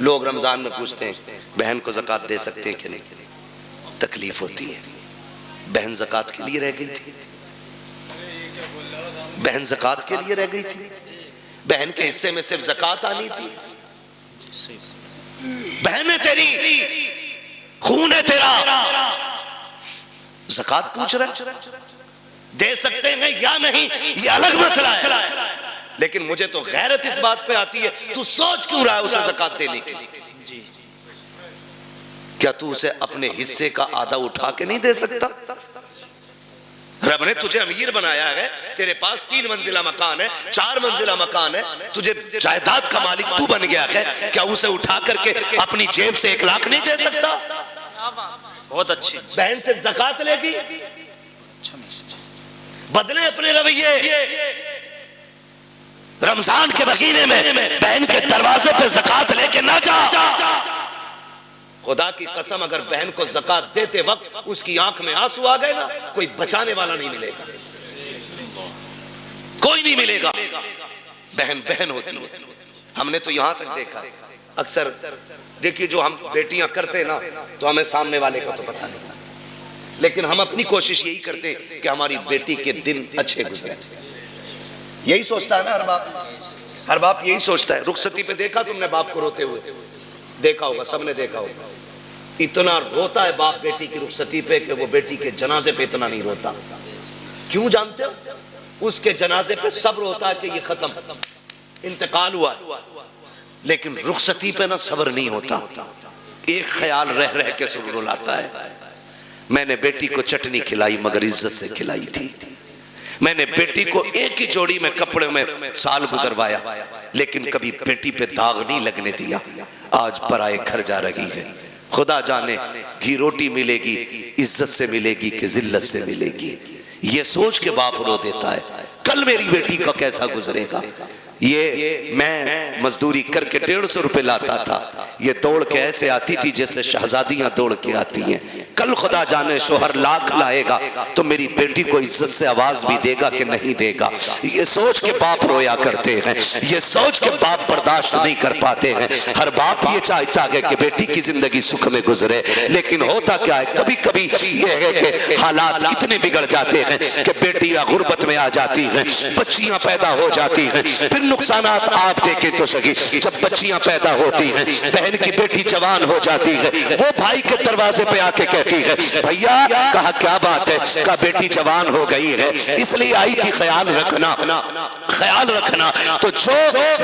लोग रमजान में पूछते हैं बहन को ज़कात दे सकते हैं कि नहीं, तकलीफ होती है। बहन ज़कात के लिए रह गई थी, बहन ज़कात के लिए रह गई थी, बहन के हिस्से में सिर्फ ज़कात आनी थी। बहन है तेरी, खून है तेरा, ज़कात पूछ रहा है, दे सकते हैं या नहीं ये अलग मसला है, लेकिन मुझे तो गैरत इस बात पे आती है, तू सोच क्यों रहा है उसे ज़कात देने की? क्या तू उसे अपने हिस्से का आधा उठा के नहीं दे सकता? रब ने तुझे अमीर बनाया है, तेरे पास 3 मंजिला मकान है, 4 मंजिला मकान है, तुझे जायदाद का मालिक तू बन गया है, क्या उसे उठा करके अपनी जेब से 1 लाख नहीं दे सकता? बहुत अच्छी। बहन से ज़कात लेगी, बदले अपने रवैये। रमजान के महीने में बहन के दरवाजे पे ज़कात लेके ना जा। खुदा की कसम, अगर बहन को ज़कात देते वक्त उसकी आंख में आंसू आ गए ना, कोई बचाने वाला नहीं मिलेगा, कोई नहीं मिलेगा। बहन बहन होती है। हमने तो यहां तक देखा, अक्सर देखिए जो हम बेटियां करते ना, तो हमें सामने वाले का तो पता नहीं, लेकिन हम अपनी कोशिश यही करते कि हमारी बेटी के दिन अच्छे गुजरे। यही सोचता है ना हर बाप, हर बाप यही सोचता है। रुखसती पे देखा तुमने बाप को रोते हुए? देखा होगा, सबने देखा होगा। इतना रोता है बाप बेटी की रुखसती पे कि वो बेटी के जनाजे पे इतना नहीं रोता। क्यों जानते हो? उसके जनाजे पे सब्र होता है कि ये खत्म, इंतकाल हुआ, लेकिन रुखसती पे ना सब्र नहीं होता। एक ख्याल रह रह के सब रुलाता है, मैंने बेटी को चटनी खिलाई मगर इज्जत से खिलाई थी, मैंने बेटी को एक ही जोड़ी में कपड़े में साल गुजरवाया, लेकिन कभी बेटी पे दाग नहीं लगने दिया। आज पराए घर जा रही है, खुदा जाने घी रोटी मिलेगी इज्जत से मिलेगी कि जिल्लत से मिलेगी। ये सोच के बाप रो देता है, कल मेरी बेटी का कैसा गुजरेगा। ये मैं मजदूरी करके 150 रुपए लाता था, ये दौड़ के ऐसे आती थी जैसे शहजादियां दौड़ के आती हैं। कल खुदा जाने शोहर लाख लाएगा तो मेरी बेटी को इज्जत से आवाज भी देगा कि नहीं देगा। ये सोच के बाप रोया करते हैं, ये सोच के बाप बर्दाश्त नहीं कर पाते हैं। हर बाप ये चाहता है कि बेटी की जिंदगी सुख में गुजरे, लेकिन होता क्या है, कभी कभी ये है कि हालात इतने बिगड़ जाते हैं कि बेटियां गुर्बत में आ जाती हैं, बच्चियां पैदा हो जाती हैं। फिर नुकसानात आप देखें तो सही, जब बच्चियां पैदा होती हैं, बहन की बेटी जवान हो जाती है, वो भाई के दरवाजे पे आके कहती है भैया, कहा क्या बात है, कहा बेटी जवान हो गई है इसलिए आई थी, ख्याल रखना, ख्याल रखना। तो जो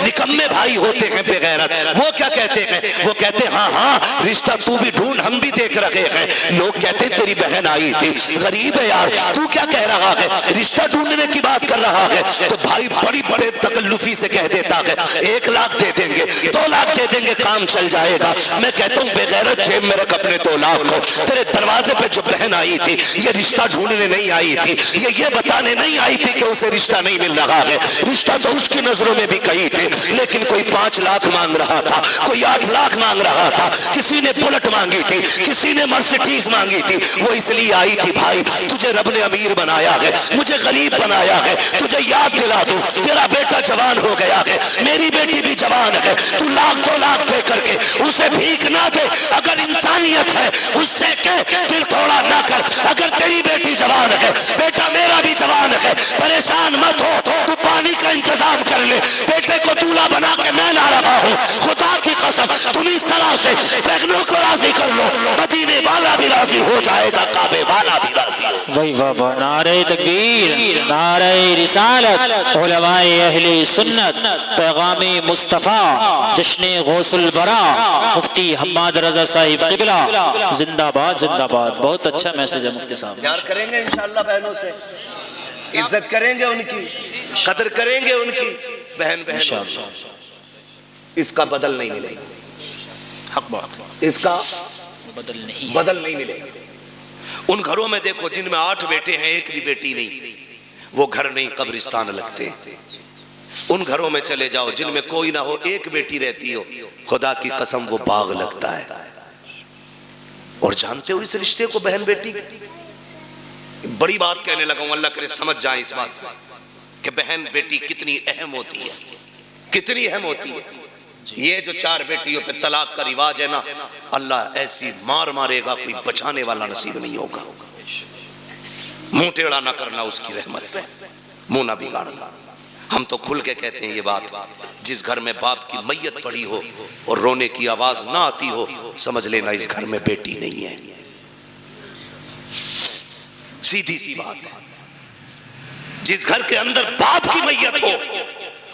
निकम्मे भाई होते हैं बेगैरत, वो क्या कहते हैं, वो कहते हैं हाँ हाँ रिश्ता तू भी ढूंढ, हम भी देख रहे हैं। लोग कहते हैं तेरी बहन आई थी, गरीब है यार, तू क्या कह रहा है, रिश्ता ढूंढने की बात कर रहा है। तो भाई बड़ी बड़े तकल्लुफी से कह देता है 1 लाख दे देंगे, 2 लाख दे देंगे, काम चल जाएगा। मैं कहता हूँ बेगैरत, जेब में रख अपने 2 लाख को। तेरे दरवाजे पे जो बहन आई थी, ये रिश्ता ढूंढने नहीं आई थी, ये बताने नहीं आई थी कि उसे रिश्ता नहीं मिल रहा है। रिश्ता तो उसकी नजरों में भी कही थी, लेकिन कोई 5 लाख मांग रहा था, कोई 8 लाख मांग रहा था, किसी ने बुलेट मांगी थी, किसी ने मर्सिडीज मांगी थी। वो इसलिए आई थी भाई, तुझे रब ने अमीर बनाया है, मुझे गरीब बनाया है, तुझे याद दिला दूं तेरा बेटा जवान हो गया है, मेरी बेटी भी जवान है। तू 1-2 लाख दे करके उसे भीख ना दे, अगर इंसानियत है उससे कह दिल थोड़ा ना कर। अगर तेरी बेटी जवान है, बेटा मेरा भी जवान है, परेशान मत हो, तू पानी का इंतजाम कर ले, बेटे को दूल्हा बना के मैं ला रहा हूँ। खुदा की कसम तुम इस तरह से बहनों को राजी कर लो, मदीने वाला भी राजी हो जाएगा, काबे वाला भी राजी हो। वही वाह, नारे तकबीर, नारे रिसालत, उलमाए अहले सुन्नत, पैगामे मुस्तफा, जश्ने गौसुल बरा, मुफ्ती हम्माद रजा साहिब क़िबला, जिंदाबाद जिंदाबाद। बहुत अच्छा मैसेज है मुफ्ती साहब। प्यार करेंगे इंशाअल्लाह बहनों से, इज्जत करेंगे उनकी, कदर करेंगे उनकी। बहन बहन इसका बदल नहीं मिलेगा, हक बात, इसका बदल नहीं मिलेगा। उन घरों में देखो जिनमें 8 बेटे हैं, एक भी बेटी नहीं, वो घर नहीं कब्रिस्तान लगते। उन घरों में चले जाओ जिनमें कोई ना हो, एक बेटी रहती हो, खुदा की कसम वो बाग लगता है। और जानते हो इस रिश्ते को, बहन बेटी, बड़ी बात कहने लगा हूं, अल्लाह करे समझ जाए इस बात से कि बहन बेटी कितनी अहम होती है, कितनी अहम होती है। ये जो 4 बेटियों पे तलाक का रिवाज है ना, अल्लाह ऐसी मार मारेगा, कोई बचाने वाला नसीब नहीं होगा। मुंह टेढ़ा ना करना उसकी रहमत पे, मुंह ना बिगाड़ना। हम तो खुल के कहते हैं ये बात, जिस घर में बाप की मैयत पड़ी हो और रोने की आवाज ना आती हो, समझ लेना इस घर में बेटी नहीं है। सीधी सी बात। जिस घर के अंदर बाप की मैयत हो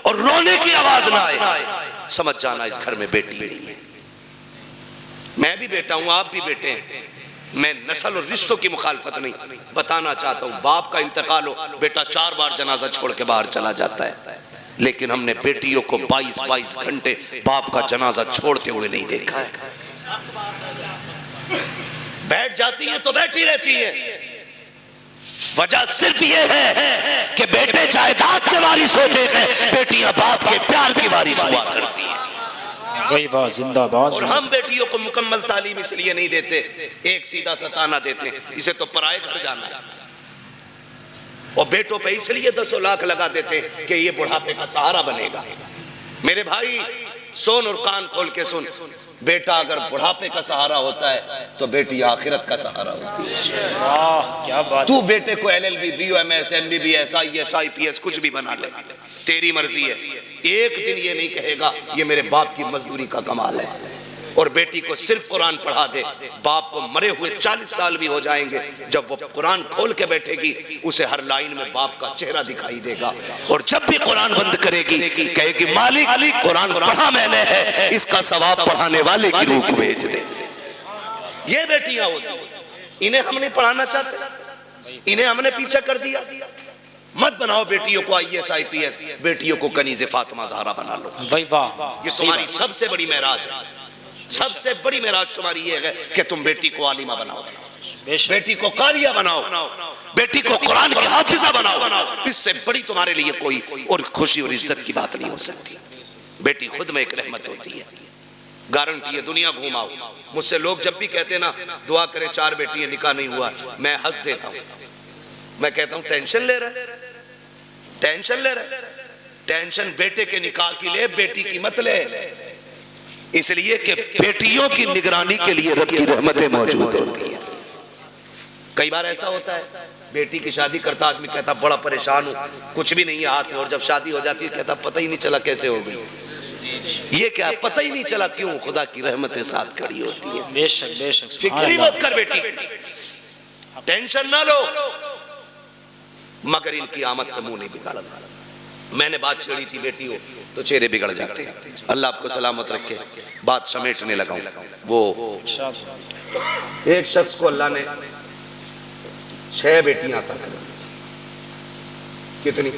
और रोने की आवाज ना आए, समझ जाना इस घर में बेटी नहीं है। मैं भी बेटा हूं, आप भी बेटे हैं। मैं नस्ल और रिश्तों की मुखालफत नहीं, बताना चाहता हूं बाप का इंतकाल हो, बेटा 4 बार जनाजा छोड़ के बाहर चला जाता है, लेकिन हमने बेटियों को 22-22 घंटे बाप का जनाजा छोड़ते हुए नहीं देखा है। बैठ जाती है तो बैठी रहती है। वजह सिर्फ ये है कि बेटे जायदाद के वारिस होते हैं, बेटियां बाप के प्यार की वारिस हुआ करती हैं। वही बात जिंदाबाद। और हम बेटियों को मुकम्मल तालीम इसलिए नहीं देते, एक सीधा सताना देते हैं, इसे तो पराए घर जाना है। और बेटों पे इसलिए 10 लाख लगा देते हैं कि ये बुढ़ापे का सहारा बनेगा। मेरे भाई सुन और कान खोल के सुन, बेटा अगर बुढ़ापे का सहारा होता है तो बेटी आखिरत का सहारा होती है। वाह क्या बात। तू बेटे को LLB, BOMS, MBBS, IAS, IPS कुछ भी बना ले, तेरी मर्जी है। एक दिन ये नहीं कहेगा ये मेरे बाप की मजदूरी का कमाल है। और बेटी को सिर्फ कुरान पढ़ा दे, बाप को मरे हुए 40 साल भी हो जाएंगे, जब वो कुरान खोल के बैठेगी उसे हर लाइन में बाप का चेहरा दिखाई देगा। और जब भी कुरान बंद करेगी कहेगी मालिक कुरान पढ़ा मैंने है, इसका सवाब पढ़ाने वाले की रूह को भेज दे। ये बेटियां होती, इन्हें हम नहीं पढ़ाना चाहते, इन्हें हमने पीछे कर दिया। मत बनाओ बेटियों को IAS, IPS, बेटियों को कनीज़े फातिमा ज़हरा बना लो। भाई वाह, ये तुम्हारी सबसे बड़ी मेराज है। सबसे बड़ी मेराज तुम्हारी ये है कि तुम बेटी को आलिमा बनाओ, बेटी को कारिया बनाओ, बेटी को कुरान की हाफिजा बनाओ। इससे बड़ी तुम्हारे लिए कोई और खुशी और इज्जत की बात नहीं हो सकती। बेटी खुद में एक रहमत होती है, गारंटी है। दुनिया घुमाओ, मुझसे लोग जब भी कहते ना दुआ करें 4 बेटियां निकाह नहीं हुआ, मैं हंस देता हूं। मैं कहता हूं टेंशन ले रहा है, टेंशन ले रहा है। टेंशन बेटे के निकाह की ले, बेटी की मत ले। इसलिए कि बेटियों की निगरानी के लिए रब की रहमतें मौजूद होती हैं। कई बार ऐसा होता है, बेटी की शादी करता आदमी कहता बड़ा परेशान हूं, कुछ भी नहीं है हाथ में, और जब शादी हो जाती है कहता पता ही नहीं चला कैसे हो गई। ये क्या पता ही नहीं चला, क्यों? खुदा की रहमतें साथ खड़ी होती है। बेशक बेशक। फिक्र मत कर बेटी, टेंशन ना लो, मगर इनकी आमद का मुंह नहीं बिगाड़ना। मैंने बात छेड़ी थी बेटी हो तो चेहरे बिगड़ जाते हैं। अल्लाह आपको सलामत रखे। बात समेटने लगा हूं। वो एक शख्स को अल्लाह ने 6 बेटियां अता कर दी। कितनी?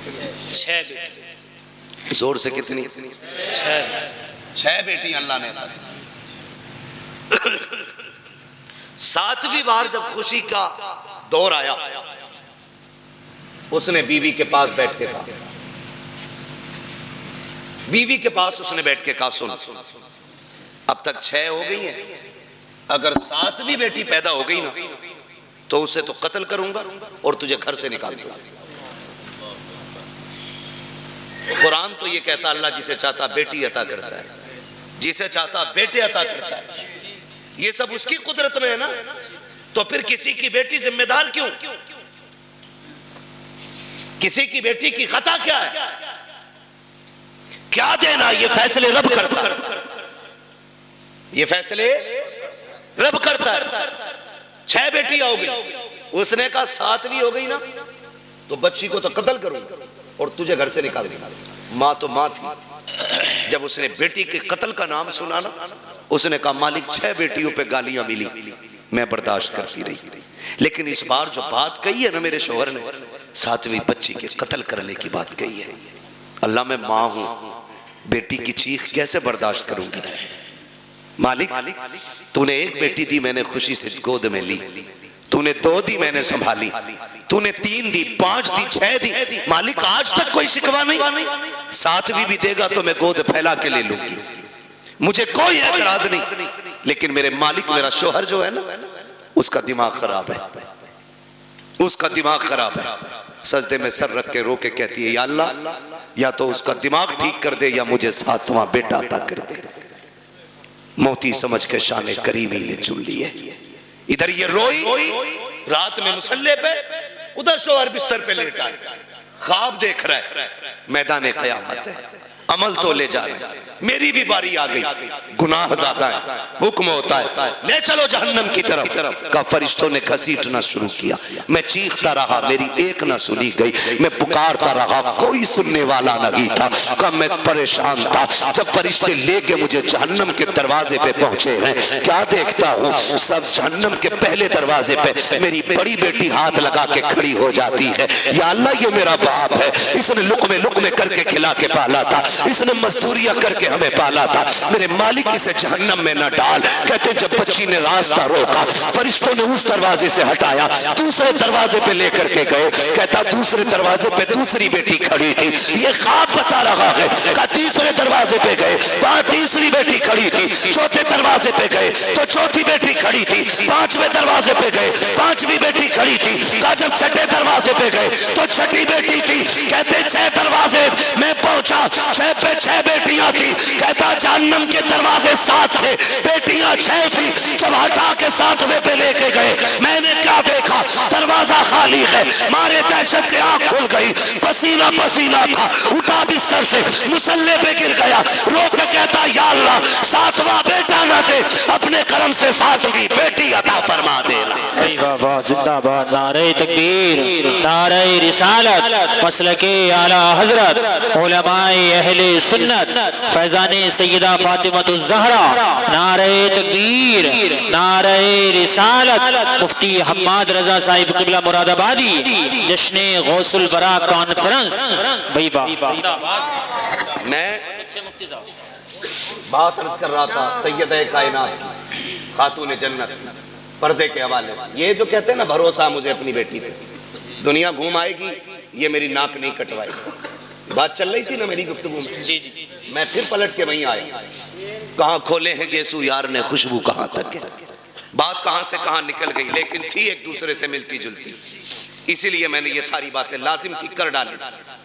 6 बेटी। जोर से कितनी? 6 बेटियां अल्लाह ने अता कर दी। 7वीं बार जब खुशी का दौर आया, उसने बीवी के पास बैठ के कहा, बीवी के पास उसने बैठ के कहा सुन, अब तक 6 हो गई हैं, अगर 7वीं बेटी पैदा हो गई ना तो उसे तो कत्ल करूंगा और तुझे घर से निकाल दूंगा। कुरान तो ये कहता अल्लाह जिसे चाहता बेटी अता करता है, जिसे चाहता बेटे अता करता है। ये सब उसकी कुदरत में है ना, तो फिर किसी की बेटी जिम्मेदार क्यों? किसी की बेटी की खता क्या है? क्या देना? ये फैसले रब करता है, ये फैसले रब करता है। 6 बेटियां हो गई, उसने कहा 7वीं हो गई ना तो बच्ची को तो कत्ल करूंगा और तुझे घर से निकाल दूंगा। माँ तो माँ थी, जब उसने बेटी के कत्ल का नाम सुना ना, उसने कहा मालिक 6 बेटियों पे गालियां मिली, मैं बर्दाश्त करती रही, लेकिन इस बार जो बात कही है ना मेरे शोहर ने, 7वीं बच्ची के कत्ल करने की बात कही है। अल्लाह मैं माँ हूं, बेटी की चीख कैसे बर्दाश्त करूंगी? मालिक तूने 1 बेटी दी, मैंने खुशी से गोद में ली, तूने 2 दी, मैंने संभाली, तूने 3 दी, 5 दी, 6 दी, मालिक आज तक कोई शिकवा नहीं, 7वीं भी देगा तो मैं गोद फैला के ले लूंगी, मुझे कोई एतराज नहीं। लेकिन मेरे मालिक, मेरा शोहर जो है ना, उसका दिमाग खराब है, उसका दिमाग खराब है। सजदे में सर रख के रो के कहती है या अल्लाह या तो उसका दिमाग ठीक कर दे या मुझे 7वां बेटा अता कर दे। मोती समझ के शाने करीमी ने चुन लिए। इधर ये रोई रात में मुसल्ले पे, उधर शोहर बिस्तर पे लेटा ख्वाब देख रहा है। मैदान क़यामत है, अमल तो ले जा रहे, मेरी भी बारी आ गई, गुनाह ज्यादा है, हुक्म होता है ले चलो जहन्नम की तरफ। का फरिश्तों ने घसीटना शुरू किया, मैं चीखता रहा, मेरी एक ना सुनी गई, मैं पुकारता रहा, कोई सुनने वाला नहीं था। का मैं परेशान था। जब फरिश्ते लेके मुझे जहन्नम के दरवाजे पे पहुंचे हैं, क्या देखता हूँ, सब जहन्नम के पहले दरवाजे पे मेरी बड़ी बेटी हाथ लगा के खड़ी हो जाती है। या अल्लाह, ये मेरा बाप है, इसने लुक़मे करके खिला के पाला था, इसने मजदूरियां करके हमें पाला था, मेरे मालिक इसे जहन्नम में न डाल। कहते जब बच्ची ने रास्ता रोका, फरिश्तों ने उस दरवाजे से हटाया, दूसरे दरवाजे पे लेकर के गए। कहता दूसरे दरवाजे पे दूसरी बेटी खड़ी थी, ये ख्वाब बता रहा है। का तीसरे दरवाजे पे गए, वहां तीसरी बेटी खड़ी थी, चौथे दरवाजे पे गए तो चौथी बेटी खड़ी थी, पांचवें दरवाजे पे गए, पांचवी बेटी खड़ी थी। का जब छठे दरवाजे पे गए तो छठी बेटी थी। कहते 6 दरवाजे मैं पहुंचा, 6 पे 6 बेटियां थी। कहता जहन्नम के दरवाजे 7 थे, बेटियां 6 थी। जब हटा के 7वें पे लेके गए, मैंने क्या देखा, दरवाजा खाली है। मारे दहशत के आंख खुल गई, पसीना पसीना था, उठा बिस्तर से, मुसल्ले पे गिर गया, रो के कहता या अल्लाह 7वां बेटा न दे, अपने करम से 7वीं बेटी अता फरमा देना। वाह जिंदाबाद, नारे तकबीर, नारे रिसालत, मसलके आला हजरत, उलमाए अहले सुन्नत, फैजाने सैयदा फातिमतुज़ ज़हरा, नारे तकबीर, नारे रिसालत, मुफ्ती हम्माद रजा साहिब क़िबला मुरादाबादी, जश्ने गौसुल बरा कॉन्फ्रेंस। भाई वाह, मैं बात अर्ज कर रहा था सैयद कायनात खातून जन्नत पर्दे के हवाले से। ये जो कहते हैं ना भरोसा मुझे अपनी बेटी पे, दुनिया घूम आएगी, ये मेरी नाक नहीं कटवाएगी। बात चल रही थी ना मेरी गुफ्तगू में, जी जी, मैं फिर पलट के वहीं आया। कहाँ खोले हैं गेसू यार ने खुशबू, कहाँ तक है, बात कहाँ से कहाँ निकल गई, लेकिन थी एक दूसरे से मिलती जुलती, इसीलिए मैंने ये सारी बातें लाजिम थी कर डाली।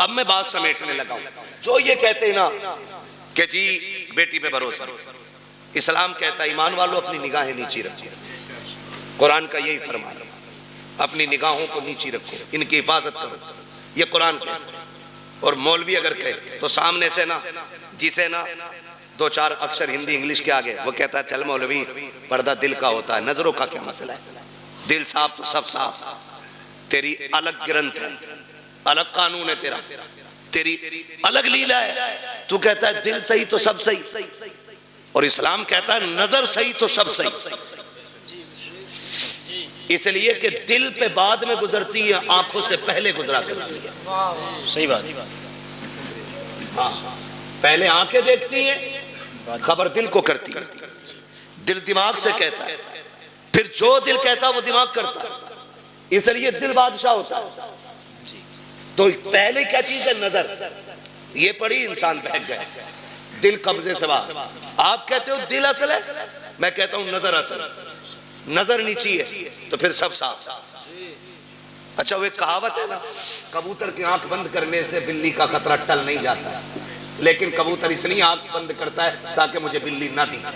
अब मैं बात समेटने लगा हूं। जो ये कहते हैं ना कि जी बेटी पे भरोसा, इस्लाम कहता है ईमान वालों अपनी निगाहें नीची रखो, कुरान का यही फरमान, अपनी निगाहों को नीची रखो, इनकी हिफाजत करो, ये कुरान कहता है। और मौलवी अगर कहे तो सामने से ना, जिसे ना 2-4 अक्षर हिंदी इंग्लिश के आगे, वो कहता है चल मौलवी पर्दा दिल का होता है, नजरों का क्या मसला है, दिल साफ तो सब साफ, तेरी अलग ग्रंथ है, अलग कानून है तेरा, तेरी अलग लीला है। तू कहता है दिल सही तो सब सही, और इस्लाम कहता है नजर सही तो सब सही। इसलिए कि दिल पे बाद में गुजरती है, आंखों से पहले गुजरा करती है। सही बात। हाँ, पहले आंखें देखती हैं, खबर दिल को करती है, दिल दिमाग से कहता है, फिर जो दिल कहता है वो दिमाग करता है, इसलिए दिल बादशाह होता है। तो पहले क्या चीज है, नजर। ये पड़ी इंसान बहक गया, दिल कब्जे से बाहर। आप कहते हो दिल असल है, मैं कहता हूं नजर असल, नजर नीची है तो फिर सब साफ। अच्छा, वो कहावत है ना, कबूतर की आंख बंद करने से बिल्ली का खतरा टल नहीं जाता, लेकिन कबूतर इसलिए आंख बंद करता है ताकि मुझे बिल्ली ना दिखे,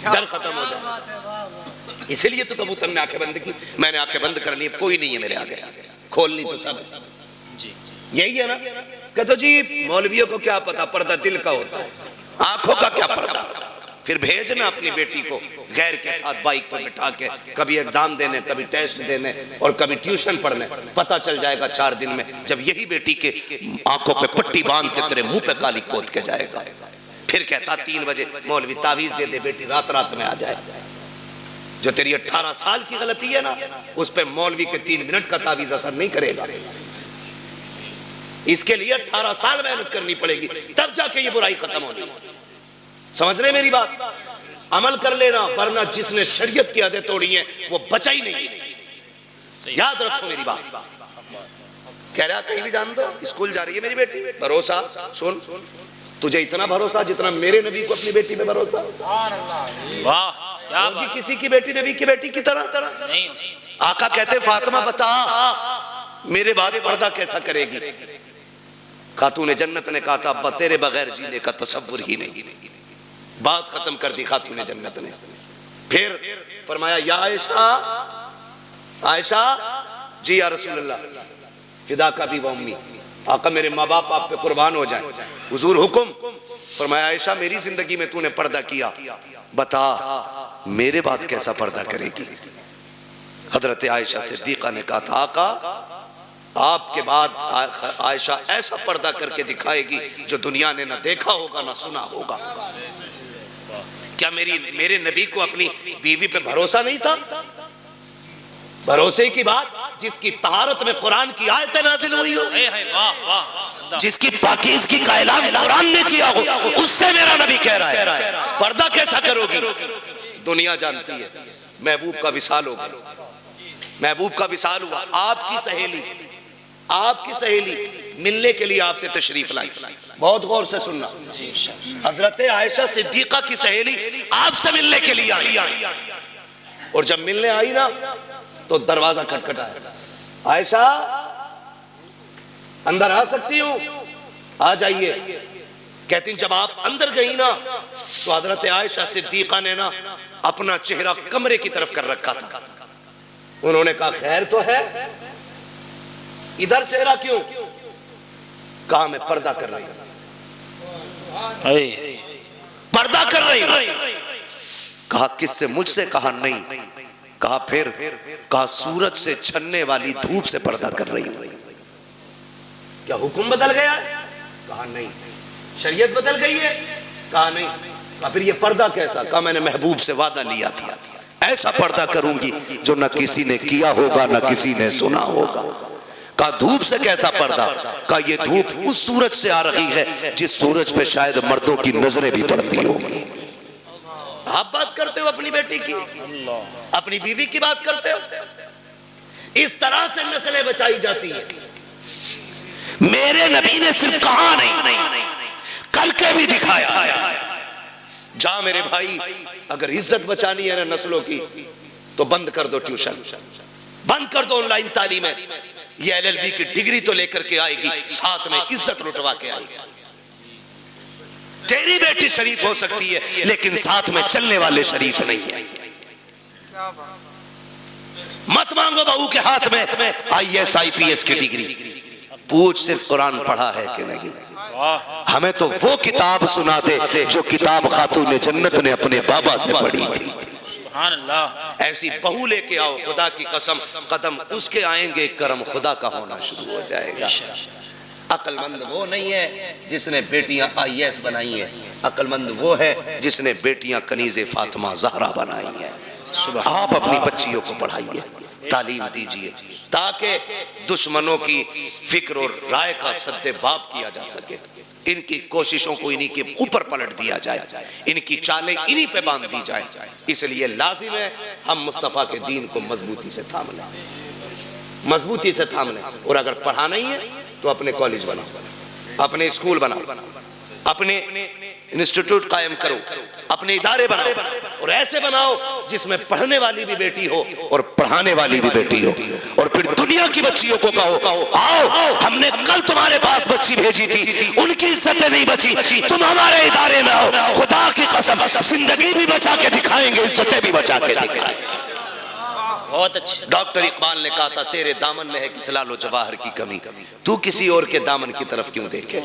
डर खत्म हो जाए। इसलिए तो कबूतर ने आंखें बंद की, मैंने आंखें बंद कर ली, कोई नहीं है मेरे आगे, खोलनी तो सब है। यही है ना, कहते जी मौलवियों को क्या पता, पर्दा दिल का होता है, आंखों का क्या पर्दा। फिर भेजना अपनी बेटी को गैर के साथ बाइक पर बिठा के, कभी एग्जाम देने, कभी टेस्ट देने और कभी ट्यूशन पढ़ने, पता चल जाएगा 4 दिन में, जब यही बेटी के आंखों पे पट्टी बांध के तेरे मुंह पे काली पोत के जाएगा। फिर कहता 3 बजे मौलवी तावीज दे दे, बेटी रात रात में आ जाए। जो तेरी 18 साल की गलती है ना, उस पे मौलवी के 3 मिनट का तावीज असर नहीं करेगा। इसके लिए 18 साल मेहनत करनी पड़ेगी, तब जाके ये बुराई खत्म होनी। समझ रहे मेरी बात, अमल कर लेना, वरना जिसने शरीयत की हदें तोड़ी है वो बचा ही नहीं। याद रखो मेरी बात। कह रहा कहीं भी जान दो, स्कूल जा रही है मेरी बेटी, भरोसा सुन, तुझे इतना भरोसा जितना मेरे नबी को अपनी बेटी पे भरोसा। वाह, क्या बात। किसी की बेटी नबी की बेटी की तरह नहीं। आका कहते फातिमा बता मेरे बाद पर्दा कैसा करेगी। खातून जन्नत ने कहा था अब्बा तेरे बगैर जीने का तसव्वुर ही नहीं। बात खत्म कर दी खातून जन्नत ने। फिर फरमाया या आयशा, आयशा जी या रसूलल्लाह, फिदा का भी व उम्मी, आका मेरे माँ बाप आप पे कुर्बान हो जाए, हुजूर हुक्म। फरमाया आयशा मेरी जिंदगी में तूने पर्दा किया, बता मेरे बाद कैसा पर्दा करेगी। हजरत आयशा सिद्दीका ने कहा था आका आपके बाद आयशा ऐसा पर्दा करके दिखाएगी जो दुनिया ने ना देखा होगा ना सुना होगा। क्या मेरे नबी को अपनी बीवी पे भरोसा नहीं था? भरोसे की बात, जिसकी तहारत में कुरान की आयतें नाजिल हुई हो, जिसकी पाकीज़गी का ऐलान कुरान ने किया हो, उससे मेरा नबी कह रहा है पर्दा कैसा करोगी। दुनिया जानती है महबूब का विसाल हो गया, महबूब का विसाल हुआ। आपकी सहेली मिलने के लिए आपसे तशरीफ लाई। बहुत गौर से सुनना, हजरत आयशा सिद्दीका की सहेली आपसे मिलने के लिए आई, और जब मिलने आई ना तो दरवाजा खटखटाया, आयशा अंदर आ सकती हूँ? आ जाइए। कहती जब आप अंदर गई ना तो हजरत आयशा सिद्दीका ने ना अपना चेहरा कमरे की तरफ कर रखा था। उन्होंने कहा खैर तो है, इधर चेहरा क्यों? कहा मैं पर्दा कर रही हूं, पर्दा कर रही हूं। कहा किससे? मुझसे। कहा नहीं। कहा फिर? कहा सूरज से छनने वाली धूप से पर्दा कर रही हूं। क्या हुक्म बदल गया? कहा नहीं। शरीयत बदल गई है? कहा नहीं। कहा फिर ये पर्दा कैसा? कहा मैंने महबूब से वादा लिया था ऐसा पर्दा करूंगी जो न किसी ने किया होगा न किसी ने सुना होगा। कहा धूप से कैसा पर्दा? कहा ये धूप उस सूरज से आ रही है जिस सूरज पे शायद मर्दों की नजरें भी पड़ती होंगी। आप बात करते हो अपनी बेटी की, अपनी बीवी की बात करते हो। इस तरह से नस्लें बचाई जाती है। मेरे नबी ने सिर्फ कहा नहीं, करके भी दिखाया। जा मेरे भाई, अगर इज्जत बचानी है ना नस्लों की तो बंद कर दो ट्यूशन, बंद कर दो ऑनलाइन तालीमें। ये LLB की डिग्री तो लेकर के आएगी, साथ में इज्जत लुटवा के आएगी। तेरी बेटी शरीफ हो सकती है लेकिन साथ में चलने वाले शरीफ नहीं है। मत मांगो बहू के हाथ में IAS IPS की डिग्री, पूछ सिर्फ कुरान पढ़ा है कि नहीं। हमें तो वो किताब सुना दे जो किताब खातून जन्नत ने अपने बाबा से पढ़ी थी। ऐसी बहू लेके आओ, खुदा की कसम कदम उसके आएंगे करम खुदा का होना शुरू हो जाएगा। अक्लमंद वो नहीं है जिसने बेटियां IAS बनाई है, अक्लमंद वो है जिसने बेटियां कनीज़े फातिमा ज़हरा बनाई है। आप अपनी बच्चियों को पढ़ाइए, तालीम दीजिए ताकि दुश्मनों की फिक्र और राय का सद्देबाब किया जा सके। इनकी कोशिशों को इन्हीं के ऊपर पलट दिया जाए, इनकी चालें इन्हीं पे बांध दी जाए। इसलिए लाजिम है हम मुस्तफ़ा के दीन को मजबूती से थाम लें, मजबूती से थाम लें। और अगर पढ़ाना ही है तो अपने कॉलेज बनाओ, अपने स्कूल बनाओ, अपने इंस्टीट्यूट कायम करो, अपने इदारे बनाओ, और ऐसे बनाओ जिसमें पढ़ने वाली भी बेटी हो और पढ़ाने वाली भी बेटी हो। और फिर दुनिया की बच्चियों को कहो आओ हमने कल तुम्हारे पास बच्ची भेजी थी, उनकी इज्जतें नहीं बची, तुम हमारे इदारे में आओ, खुदा की कसम जिंदगी भी बचा के दिखाएंगे, इज्जतें भी बचा के दिखाएंगे। बहुत अच्छे। डॉक्टर इकबाल ने कहा था तेरे दामन में है किस लालो जवाहर की कमी, तू किसी और के दामन की तरफ क्यों देखे।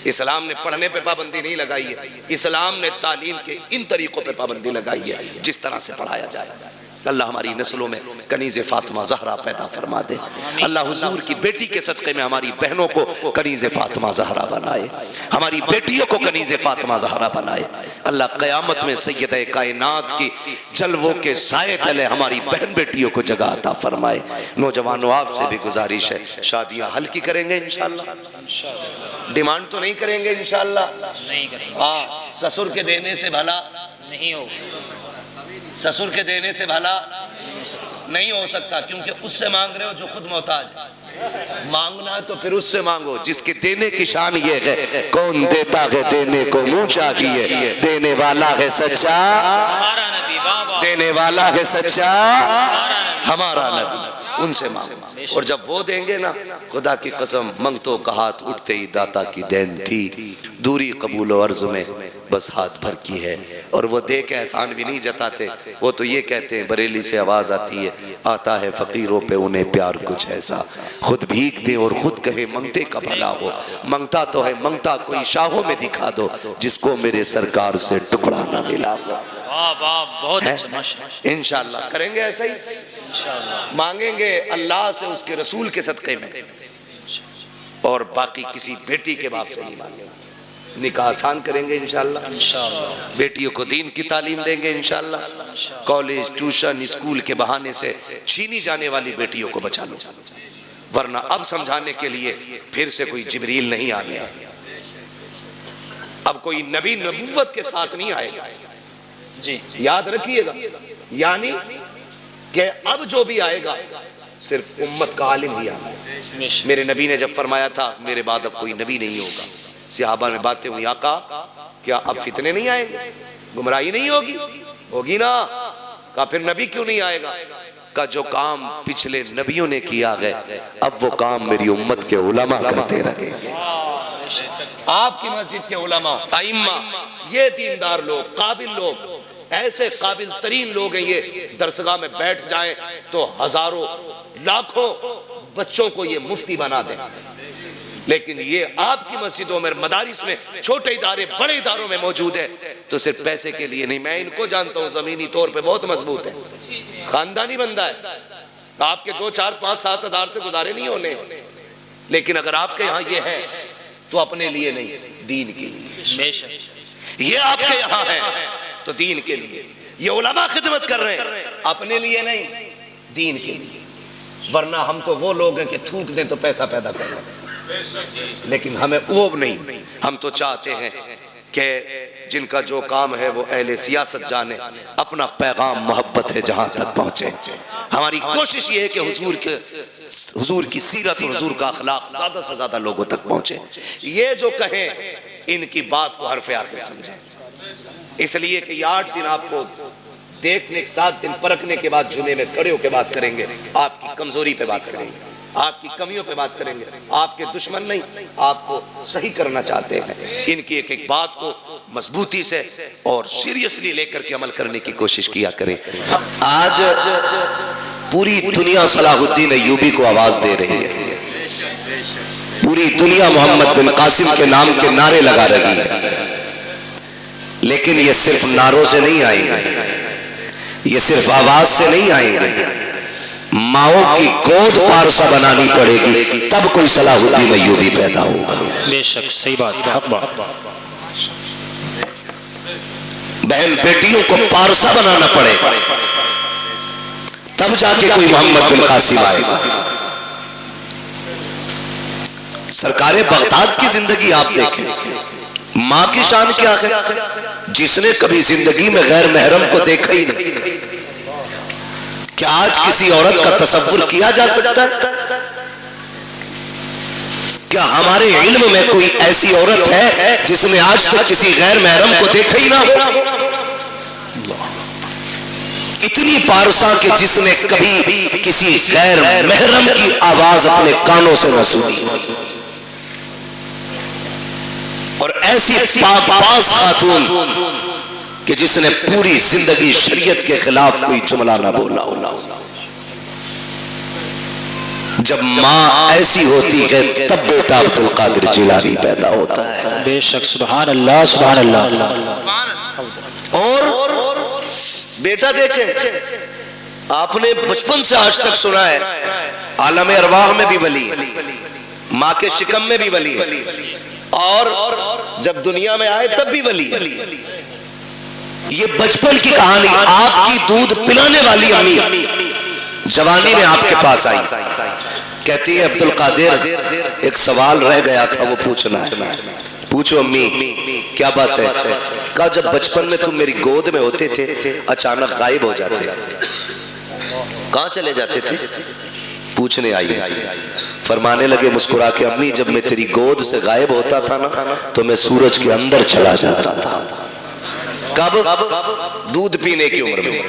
इस्लाम ने पढ़ने पे पाबंदी नहीं लगाई है, इस्लाम ने तालीम के इन तरीकों पे पाबंदी लगाई है जिस तरह से पढ़ाया जाए। अल्लाह हमारी नस्लों में कनीज़े फातिमा ज़हरा पैदा फरमा दे। अल्लाह हुजूर की बेटी के सदक़े में हमारी बहनों को कनीज़े फातिमा ज़हरा बनाए, हमारी बेटियों को कनीज़े फातिमा ज़हरा बनाए। अल्लाह क़यामत में सैयद कायनात की जलवों के साए तले हमारी बहन बेटियों को जगह अता फरमाए। नौजवानों आपसे भी गुजारिश है, शादियाँ हल्की करेंगे इंशाअल्लाह, डिमांड तो नहीं करेंगे इंशाअल्लाह। हाँ, ससुर के देने से भला नहीं हो, ससुर के देने से भला नहीं हो सकता, क्योंकि उससे मांग रहे हो जो खुद मोहताज है। मांगना है तो फिर उससे मांगो जिसके देने की शान ये है, कौन देता है देने को मुंह चाहिए, देने वाला है सच्चा, देने वाला है सच्चा। हमारा नबी, उनसे मांगो। और जब वो देंगे ना, खुदा की कसम, मंगतों का हाथ उठते ही दाता की देन थी, दूरी कबूल और अर्ज में बस हाथ भर की है। और वो दे के एहसान भी नहीं जताते, वो तो ये कहते हैं, बरेली से आवाज आती है, आता है फकीरों पे उन्हें प्यार कुछ ऐसा, खुद भीख दे और खुद कहे मंगते का भला हो। मंगता तो है, मंगता कोई शाहों में दिखा दो, जिसको मेरे सरकार से टुकड़ा ना मिला। वाह वाह, बहुत अच्छा, माशाअल्लाह। इंशाअल्लाह करेंगे ऐसा ही, इंशाअल्लाह मांगेंगे अल्लाह से उसके रसूल के सदक़े में, और बाकी किसी बेटी के बाप से नहीं मांगेंगे। निकाह आसान करेंगे इंशाअल्लाह, इंशाअल्लाह। बेटियों को दीन की तालीम देंगे इंशाअल्लाह। कॉलेज, ट्यूशन, स्कूल के बहाने से छीनी जाने वाली बेटियों को बचा लो, वरना अब समझाने के लिए फिर से कोई जिब्रील नहीं आ गया, अब कोई नबी नबूवत के साथ नहीं आएगा जी। याद रखिएगा। यानी कि अब जो भी आएगा सिर्फ उम्मत का आलिम ही आएगा। मेरे नबी ने जब फरमाया था मेरे बाद अब कोई नबी नहीं होगा, सहाबा में बातें हुई, आका क्या अब फितने नहीं आएंगे, गुमराही नहीं होगी? होगी ना। कहा फिर नबी क्यों नहीं आएगा? का जो काम पिछले नबियों ने किया है, अब वो काम मेरी उम्मत के उलमा करते रहेंगे। आपकी मस्जिद के उलमा, आइम्मा, ये दीनदार लोग, काबिल लोग, ऐसे काबिल तरीन लोग हैं, ये दरसगाह में बैठ जाएं तो हजारों लाखों बच्चों को ये मुफ्ती बना दें। लेकिन ये आपकी मस्जिदों में, मदारिस में, छोटे इदारे बड़े इदारों में मौजूद है, तो सिर्फ पैसे के लिए नहीं। मैं इनको जानता हूँ, जमीनी तौर पे बहुत मजबूत है, खानदानी बंदा है, आपके 2, 4, 5, 7 हज़ार से गुजारे नहीं होने। लेकिन अगर आपके यहाँ ये है तो अपने लिए नहीं, दीन के लिए। ये आपके यहाँ है तो दीन के लिए। ये उलमा खिदमत कर रहे हैं, अपने लिए नहीं, दीन के लिए। वरना हम तो वो लोग हैं कि थूक दें तो पैसा पैदा कर रहे हैं, लेकिन हमें वो नहीं। हम तो चाहते हैं कि जिनका जो काम है वो अहले सियासत जाने, अपना पैगाम मोहब्बत है जहां तक पहुंचे। हमारी कोशिश ये है कि हुजूर की सीरत और हुजूर का अखलाक ज्यादा से ज्यादा लोगों तक पहुंचे। ये जो कहें इनकी बात को हरफ आखिर समझें, इसलिए कि 8 दिन आपको देखने, 7 दिन परखने के बाद जुमे में खड़े होकर बात करेंगे, आपकी कमजोरी पे बात करेंगे, आपकी कमियों पे बात करेंगे। आपके दुश्मन नहीं, आपको सही करना चाहते हैं। इनकी एक एक बात को मजबूती से और सीरियसली लेकर के अमल करने की कोशिश किया करें। आज पूरी दुनिया सलाहुद्दीन अय्यूबी को आवाज दे रही है, पूरी दुनिया मोहम्मद बिन कासिम के नाम के नारे लगा रही है। लेकिन ये सिर्फ नारों से नहीं आएंगे, ये सिर्फ आवाज से नहीं आएंगे, माओ की गोद पारसा बनानी पड़ेगी, तब कोई सलाहुद्दीन अय्यूबी पैदा होगा। बेशक सही बात, हक बात। बहन बेटियों को पारसा बनाना पड़ेगा, तब जाके कोई मोहम्मद बिन कासिम आएगा। सरकारे बगदाद की जिंदगी आप देखें, माँ की शान क्या है, जिसने कभी जिंदगी में गैर महरम को देखा ही नहीं। क्या आज किसी औरत का तसव्वुर किया जा सकता है? क्या हमारे इल्म में कोई ऐसी औरत है जिसने आज तक किसी गैर महरम को देखा ही ना हो? इतनी पारसा कि जिसने कभी भी किसी गैर महरम की आवाज अपने कानों से न सुनी। और ऐसी पाक-बाज़ खातून कि जिसने पूरी जिंदगी शरीयत के खिलाफ कोई जुमला ना बोला। जब माँ ऐसी होती है तब बेटा अब्दुल कादिर जिलानी पैदा होता है। बेशक, सुभान अल्लाह, सुभान अल्लाह। और बेटा देखे, आपने बचपन से आज तक सुना है आलम अरवाह में भी वली, माँ के शिकम में भी वली, और जब दुनिया में आए तब भी वली। ये बचपन की कहानी, आपकी दूध पिलाने वाली अम्मी जवानी में आपके पास आई, कहती है अब्दुल कादिर एक सवाल रह गया था, वो पूछना है। पूछो अम्मी, क्या बात है? कहा जब बचपन में तुम मेरी गोद में होते थे अचानक गायब हो जाते थे, कहाँ चले जाते थे? पूछने आई। फरमाने लगे मुस्कुरा के, अम्मी जब मैं तेरी गोद से गायब होता था ना तो मैं सूरज के अंदर चला जाता था। कब? दूध पीने की उम्र में।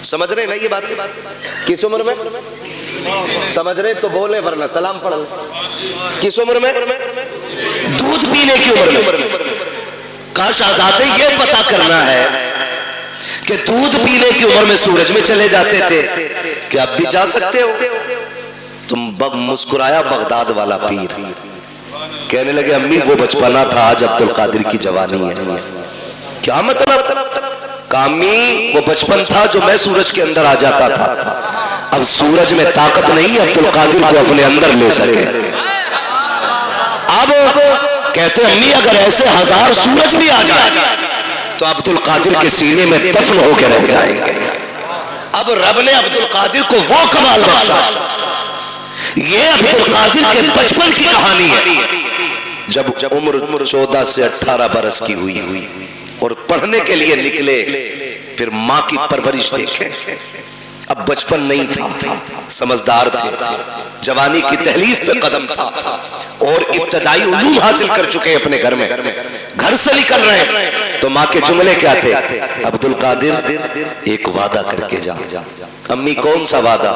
समझ रहे ना ये बात? किस उम्र में समझ रहे तो बोले, वरना सलाम पढ़ ले। किस उम्र में? दूध पीने की उम्र में। काश आजादे ये पता करना है कि दूध पीने की उम्र में सूरज में चले जाते थे, क्या अब भी जा सकते हो? तुम मुस्कुराया बगदाद वाला पीर, कहने लगे अम्मी वो बचपना था, आज अब्दुल कादिर की जवानी है। क्या मतलब? कामी वो बचपन था जो मैं सूरज के अंदर आ जाता था, अब सूरज में ताकत नहीं अब्दुल कादिर को अपने अंदर ले सके। अब कहते अम्मी अगर ऐसे 1000 सूरज भी आ जाए तो अब्दुल कादिर के सीने में दफन होकर रह जाएंगे। अब रब ने अब्दुल कादिर को वो कमाल बख्शा, ये अब्दुल कादिर के बचपन की कहानी है। जब उम्र 14 से 18 बरस की हुई और पढ़ने के लिए निकले, फिर माँ की परवरिश देखे। अब बचपन नहीं था, समझदार थे, जवानी की दहलीज पे कदम था और इब्तदाई उलूम हासिल कर चुके अपने घर में। घर से निकल रहे हैं तो माँ के जुमले क्या थे? अब्दुल कादिर एक वादा करके जा। अम्मी कौन सा वादा?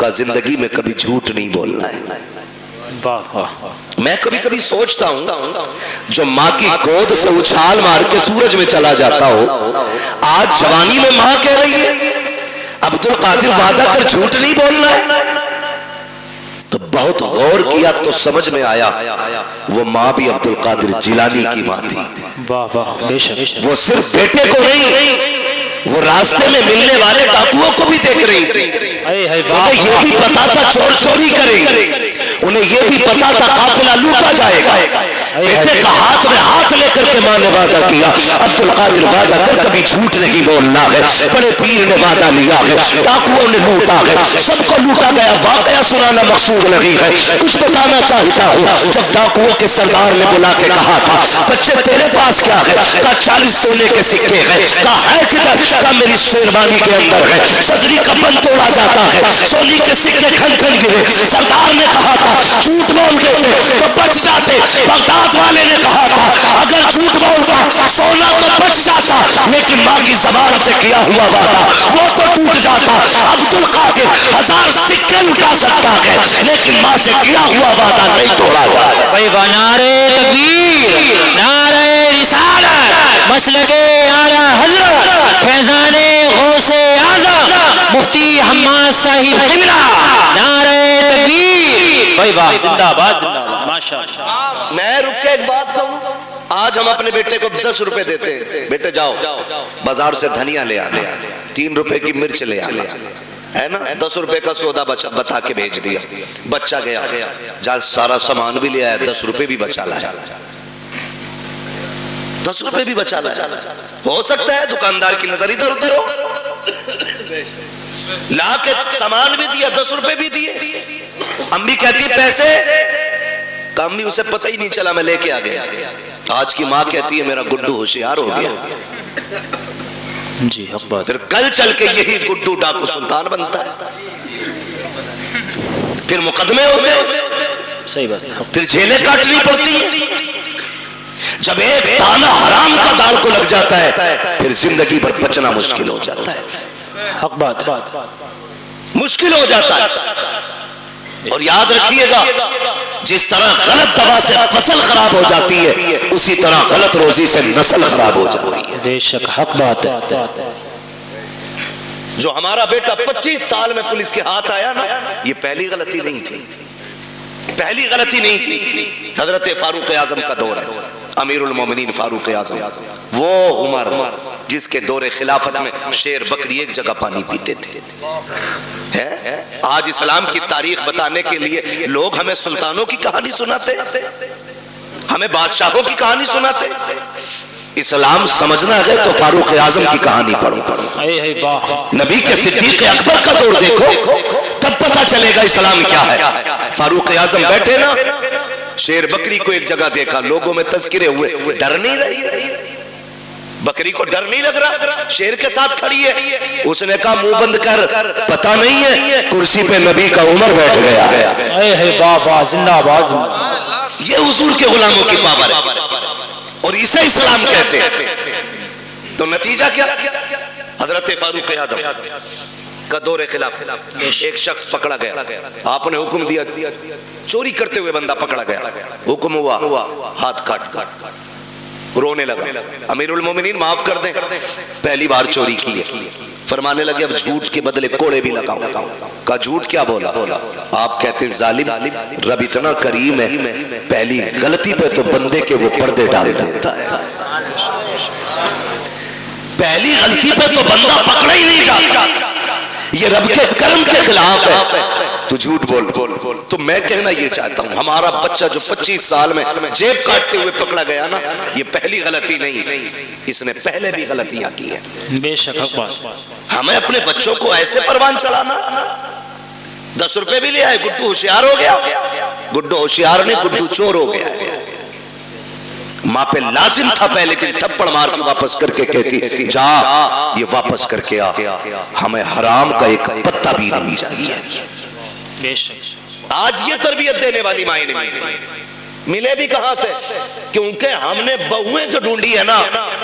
का जिंदगी में कभी झूठ नहीं बोलना है। मैं कभी कभी सोचता हूं जो माँ की गोद से उछाल मार के सूरज में चला जाता हो, आज जवानी में माँ कह रही है अब्दुल कादिर वादा कर झूठ नहीं बोलना है। तो बहुत गौर किया तो समझ में आया वो माँ भी अब्दुल कादिर जिलानी की माँ थी। वाह वाह, बेशक। वो सिर्फ बेटे को नहीं, वो रास्ते में मिलने वाले डाकुओं को भी देख रही थी। उन्हें ये भी पता था चोर चोरी करेंगे, उन्हें ये भी पता था काफिला लूटा जाएगा। बेटे का हाथ में हाथ लेकर के माँ ने वादा किया, अब्दुल कादिर वादा कर कभी झूठ नहीं बोलना है। बड़े पीर ने वादा लिया है, डाकुओं ने लूटा है, सबको लूटा गया। वाकया सुनाना मकसूद नहीं है, कुछ बताना चाहता हूँ। जब डाकुओं के सरदार ने बुला के कहा था बच्चे तेरे पास क्या है? का 40 सोने के सिक्के हैं। कहा है किधर? का मेरी शेरवानी के अंदर है। सदरी का बंद तोड़ा जाता है, सोने के सिक्के खन खन गिरे। सरदार ने कहा था झूठ बोल देते तो बच जाते। बगदाद वाले ने कहा था अगर झूठ बोलता सोना तो बच जाता, लेकिन माँ की जबान से किया हुआ वादा वो तो टूट जाता। अब्दुल कादिर 1000 सिक्के लुटा सकता है, लेकिन माँ से किया हुआ वादा नहीं तोड़ा जाता। भाई नारे तकबीर, नारे रिसालत, मसलके आला हजरत फैजाने गौसे आज़म मुफ्ती हम्माद साहिब क़िबला, नारे तकबीर। भाई वाह, जिंदाबाद जिंदाबाद, माशाअल्लाह। मैं रुक के एक बात कहूं, आज हम अपने बेटे को 10 रुपए देते हैं, बेटे जाओ बाजार से धनिया ले आना, 3 रुपए की मिर्च ले आना, है ना? 10 रुपए का सौदा बता के भेज दिया, बच्चा गया जा सारा सामान भी ले आया, 10 रुपए भी बचा लाया, 10 रुपए भी बचा लाया। हो सकता है दुकानदार की नजर इधर उधर हो, ला के सामान भी दिया, 10 रुपए भी दिए। अम्मी कहती पैसे, अम्मी उसे पता ही नहीं चला, मैं लेके आ गया। आज की माँ कहती है मेरा गुड्डू होशियार हो गया जी। हक बात। फिर कल चल के यही गुड्डू डाकू सुल्तान बनता है, फिर मुकदमे होते, सही बात है। फिर जेलें काटनी पड़ती है। जब एक ताना हराम का दाल को लग जाता है फिर जिंदगी भर बचना मुश्किल हो जाता है। हक बात, मुश्किल हो जाता है। और याद रखिएगा जिस तरह गलत दवा से फसल खराब हो जाती है, उसी तरह गलत रोजी से नस्ल खराब हो जाती है। बेशक हक बात है। जो हमारा बेटा 25 साल में पुलिस के हाथ आया ना, ये पहली गलती नहीं थी, पहली गलती नहीं थी। हजरत फारूक आजम का दौर है, अमीरुल मोमिनीन फारूक आजम, वो उमर जिसके दौरे खिलाफत में शेर बकरी एक जगह पानी पीते थे। है? आज इस्लाम की तारीख बताने के लिए लोग हमें सुल्तानों की कहानी सुनाते, हमें बादशाहों की कहानी सुनाते। इस्लाम समझना है तो फारूक आजम की कहानी पढ़ो, नबी के सिद्दीक अकबर का दौर देखो, तब पता चलेगा इस्लाम क्या है। फारूक आजम बैठे ना, शेर बकरी को एक जगह देखा, लोगों में तज़किरे हुए, डर नहीं रही, बकरी को डर नहीं लग रहा, शेर के साथ खड़ी है। उसने कहा मुंह बंद कर, पता नहीं है कुर्सी पे नबी का उमर बैठ गया है। जिंदाबाद। ये हुजूर के गुलामों की पावर है और इसे इस्लाम कहते हैं। तो नतीजा क्या? हजरत फारूक आज़म का दौरे खिलाफ एक शख्स पकड़ा गया, आपने हुक्म दिया, चोरी करते हुए बंदा पकड़ा गया, हुक्म हुआ हाथ काट, रोने लगा, अमीरुल मोमिनीन माफ कर दें, पहली बार चोरी की है। फरमाने लगे अब झूठ के बदले कोड़े भी लगाओ। का झूठ क्या बोला? आप कहते जालिम, रब इतना करीम है, पहली गलती पे तो बंदे के वो पर्दे डाल देता है, पहली गलती पे तो बंदा पकड़ा ही नहीं जाता, ये रब के कर्म के खिलाफ है, तो झूठ बोल। तो मैं कहना ये चाहता हूं, हमारा बच्चा जो 25 साल में जेब काटते हुए पकड़ा गया ना, ये पहली गलती नहीं, इसने पहले भी गलतियां की है। बेशक हमें अपने बच्चों को ऐसे परवान चलाना, 10 रुपए भी ले आए, गुड्डू होशियार हो गया, गुड्डू होशियार नहीं, गुड्डू चोर हो गया। माँ पे लाजिम था पहले दिन थप्पड़ मार के वापस करके कहती जा ये वापस करके आ, हमें हराम का एक पत्ता भी नहीं चाहिए। आज ये तरबियत देने वाली माएँ नहीं मिले भी कहां से, क्योंकि हमने बहुएं जो ढूंढी है ना,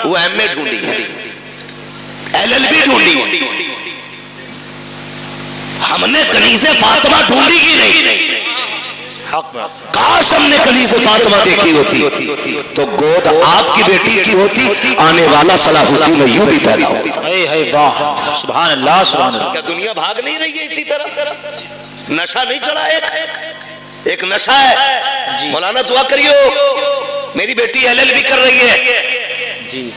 वो एमए ढूंढी है, एलएलबी ढूंढी है, हमने कनीज़े फातिमा ढूंढी ही नहीं। काश हमने कनीज़े फातिमा देखी होती तो गोद आपकी बेटी की होती, आने वाला सलाहुद्दीन अय्यूबी पैदा होता। सुभान अल्लाह, सुभान अल्लाह। क्या दुनिया भाग नहीं रही है इसी तरह? नशा नहीं चढ़ा, एक नशा है। मौलाना दुआ करियो, मेरी बेटी एलएलबी कर रही है,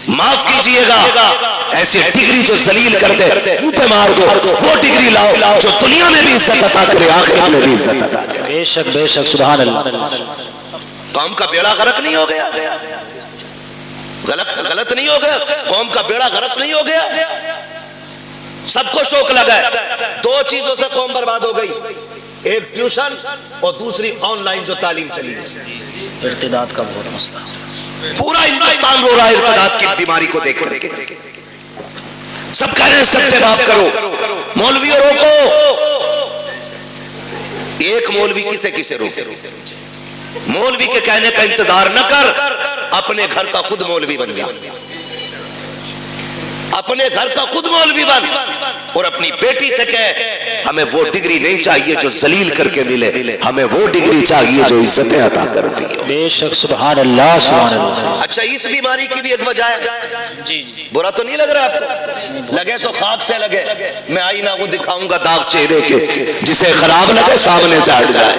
माफ कीजिएगा, ऐसे डिग्री जो जलील कर दे मुंह पे मार दो, वो डिग्री लाओ जो दुनिया में भी इज्जत अता करे, आखिरत में भी इज्जत अता करे। बेशक बेशक, सुभान अल्लाह। कौम का बेड़ा गर्क नहीं हो गया, गलत नहीं हो गया, कौम का बेड़ा गर्क नहीं हो गया, सबको शौक लगा है। 2 चीजों से कौम बर्बाद हो गई, एक ट्यूशन और दूसरी ऑनलाइन जो तालीम चली है। इर्तिदाद का बहुत मसला, पूरा हिंदुस्तान रो रहा है इर्तिदाद की बीमारी को देख करके, सब कह रहे हैं सबसे माफ करो, मौलवी रोको। एक मौलवी किसे रोके? मौलवी के कहने का इंतजार न कर, अपने घर का खुद मौलवी बन जा, अपने घर का खुद मौलवी बन, और अपनी बेटी से कह हमें वो डिग्री नहीं चाहिए जो जलील करके मिले, हमें वो डिग्री चाहिए जो इज्जतें अता करती है। बेशक, सुभान अल्लाह, सुभान अल्लाह। अच्छा, इस बीमारी की भी एक वजह है, जी बुरा तो नहीं लग रहा आपको? लगे तो खाक से लगे, मैं आईना को दिखाऊंगा दाग चेहरे के, जिसे खराब लगे सामने से हट जाए।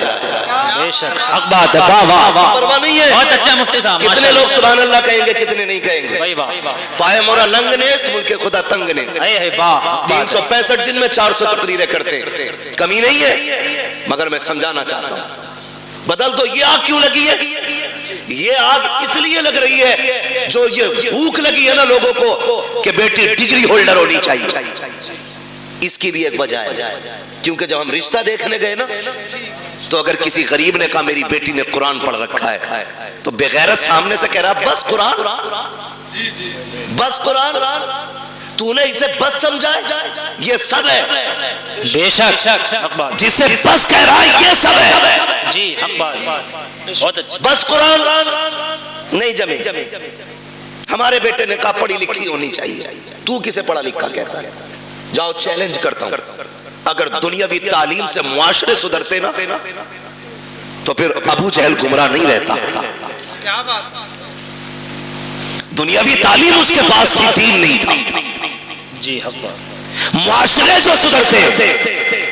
बेशक, हक बात है, वाह वाह वाह, परवाह नहीं है। बहुत अच्छा मुफ्ती साहब, कितने लोग सुभान अल्लाह कहेंगे, कितने नहीं कहेंगे? पाए मोरा लंग नेस्त, मुल्के खुदा तंग नेस्त। 365 दिन में 400 तकरीरें करते हैं, कमी नहीं है, मगर मैं समझाना चाहता हूँ, बदल दो। ये आग क्यों लगी है? ये आग इसलिए लग रही है, जो ये भूख लगी है ना लोगों को कि बेटी डिग्री होल्डर होनी चाहिए, इसकी भी एक वजह है। क्योंकि जब हम रिश्ता देखने गए ना, तो अगर किसी गरीब ने कहा मेरी बेटी ने कुरान पढ़ रखा है, तो बेगैरत सामने से कह रहा बस कुरान, बस कुरान, तूने इसे बस समझा, ये सब है। बेशक, जिसे बस कह रहा है ये सब है, जी बहुत अच्छा। बस कुरान नहीं जमे। हमारे बेटे ने कहा पढ़ी लिखी होनी चाहिए, तू किसे पढ़ा लिखा कहता है? जाओ चैलेंज करता हूं, अगर दुनियावी तालीम से मुआशरे सुधरते ना, तो फिर अबू जहल गुमराह नहीं रहता। क्या बात? दुनियावी तालीम उसके पास थी, दीन नहीं था। जी मुआशरे जो सुधरते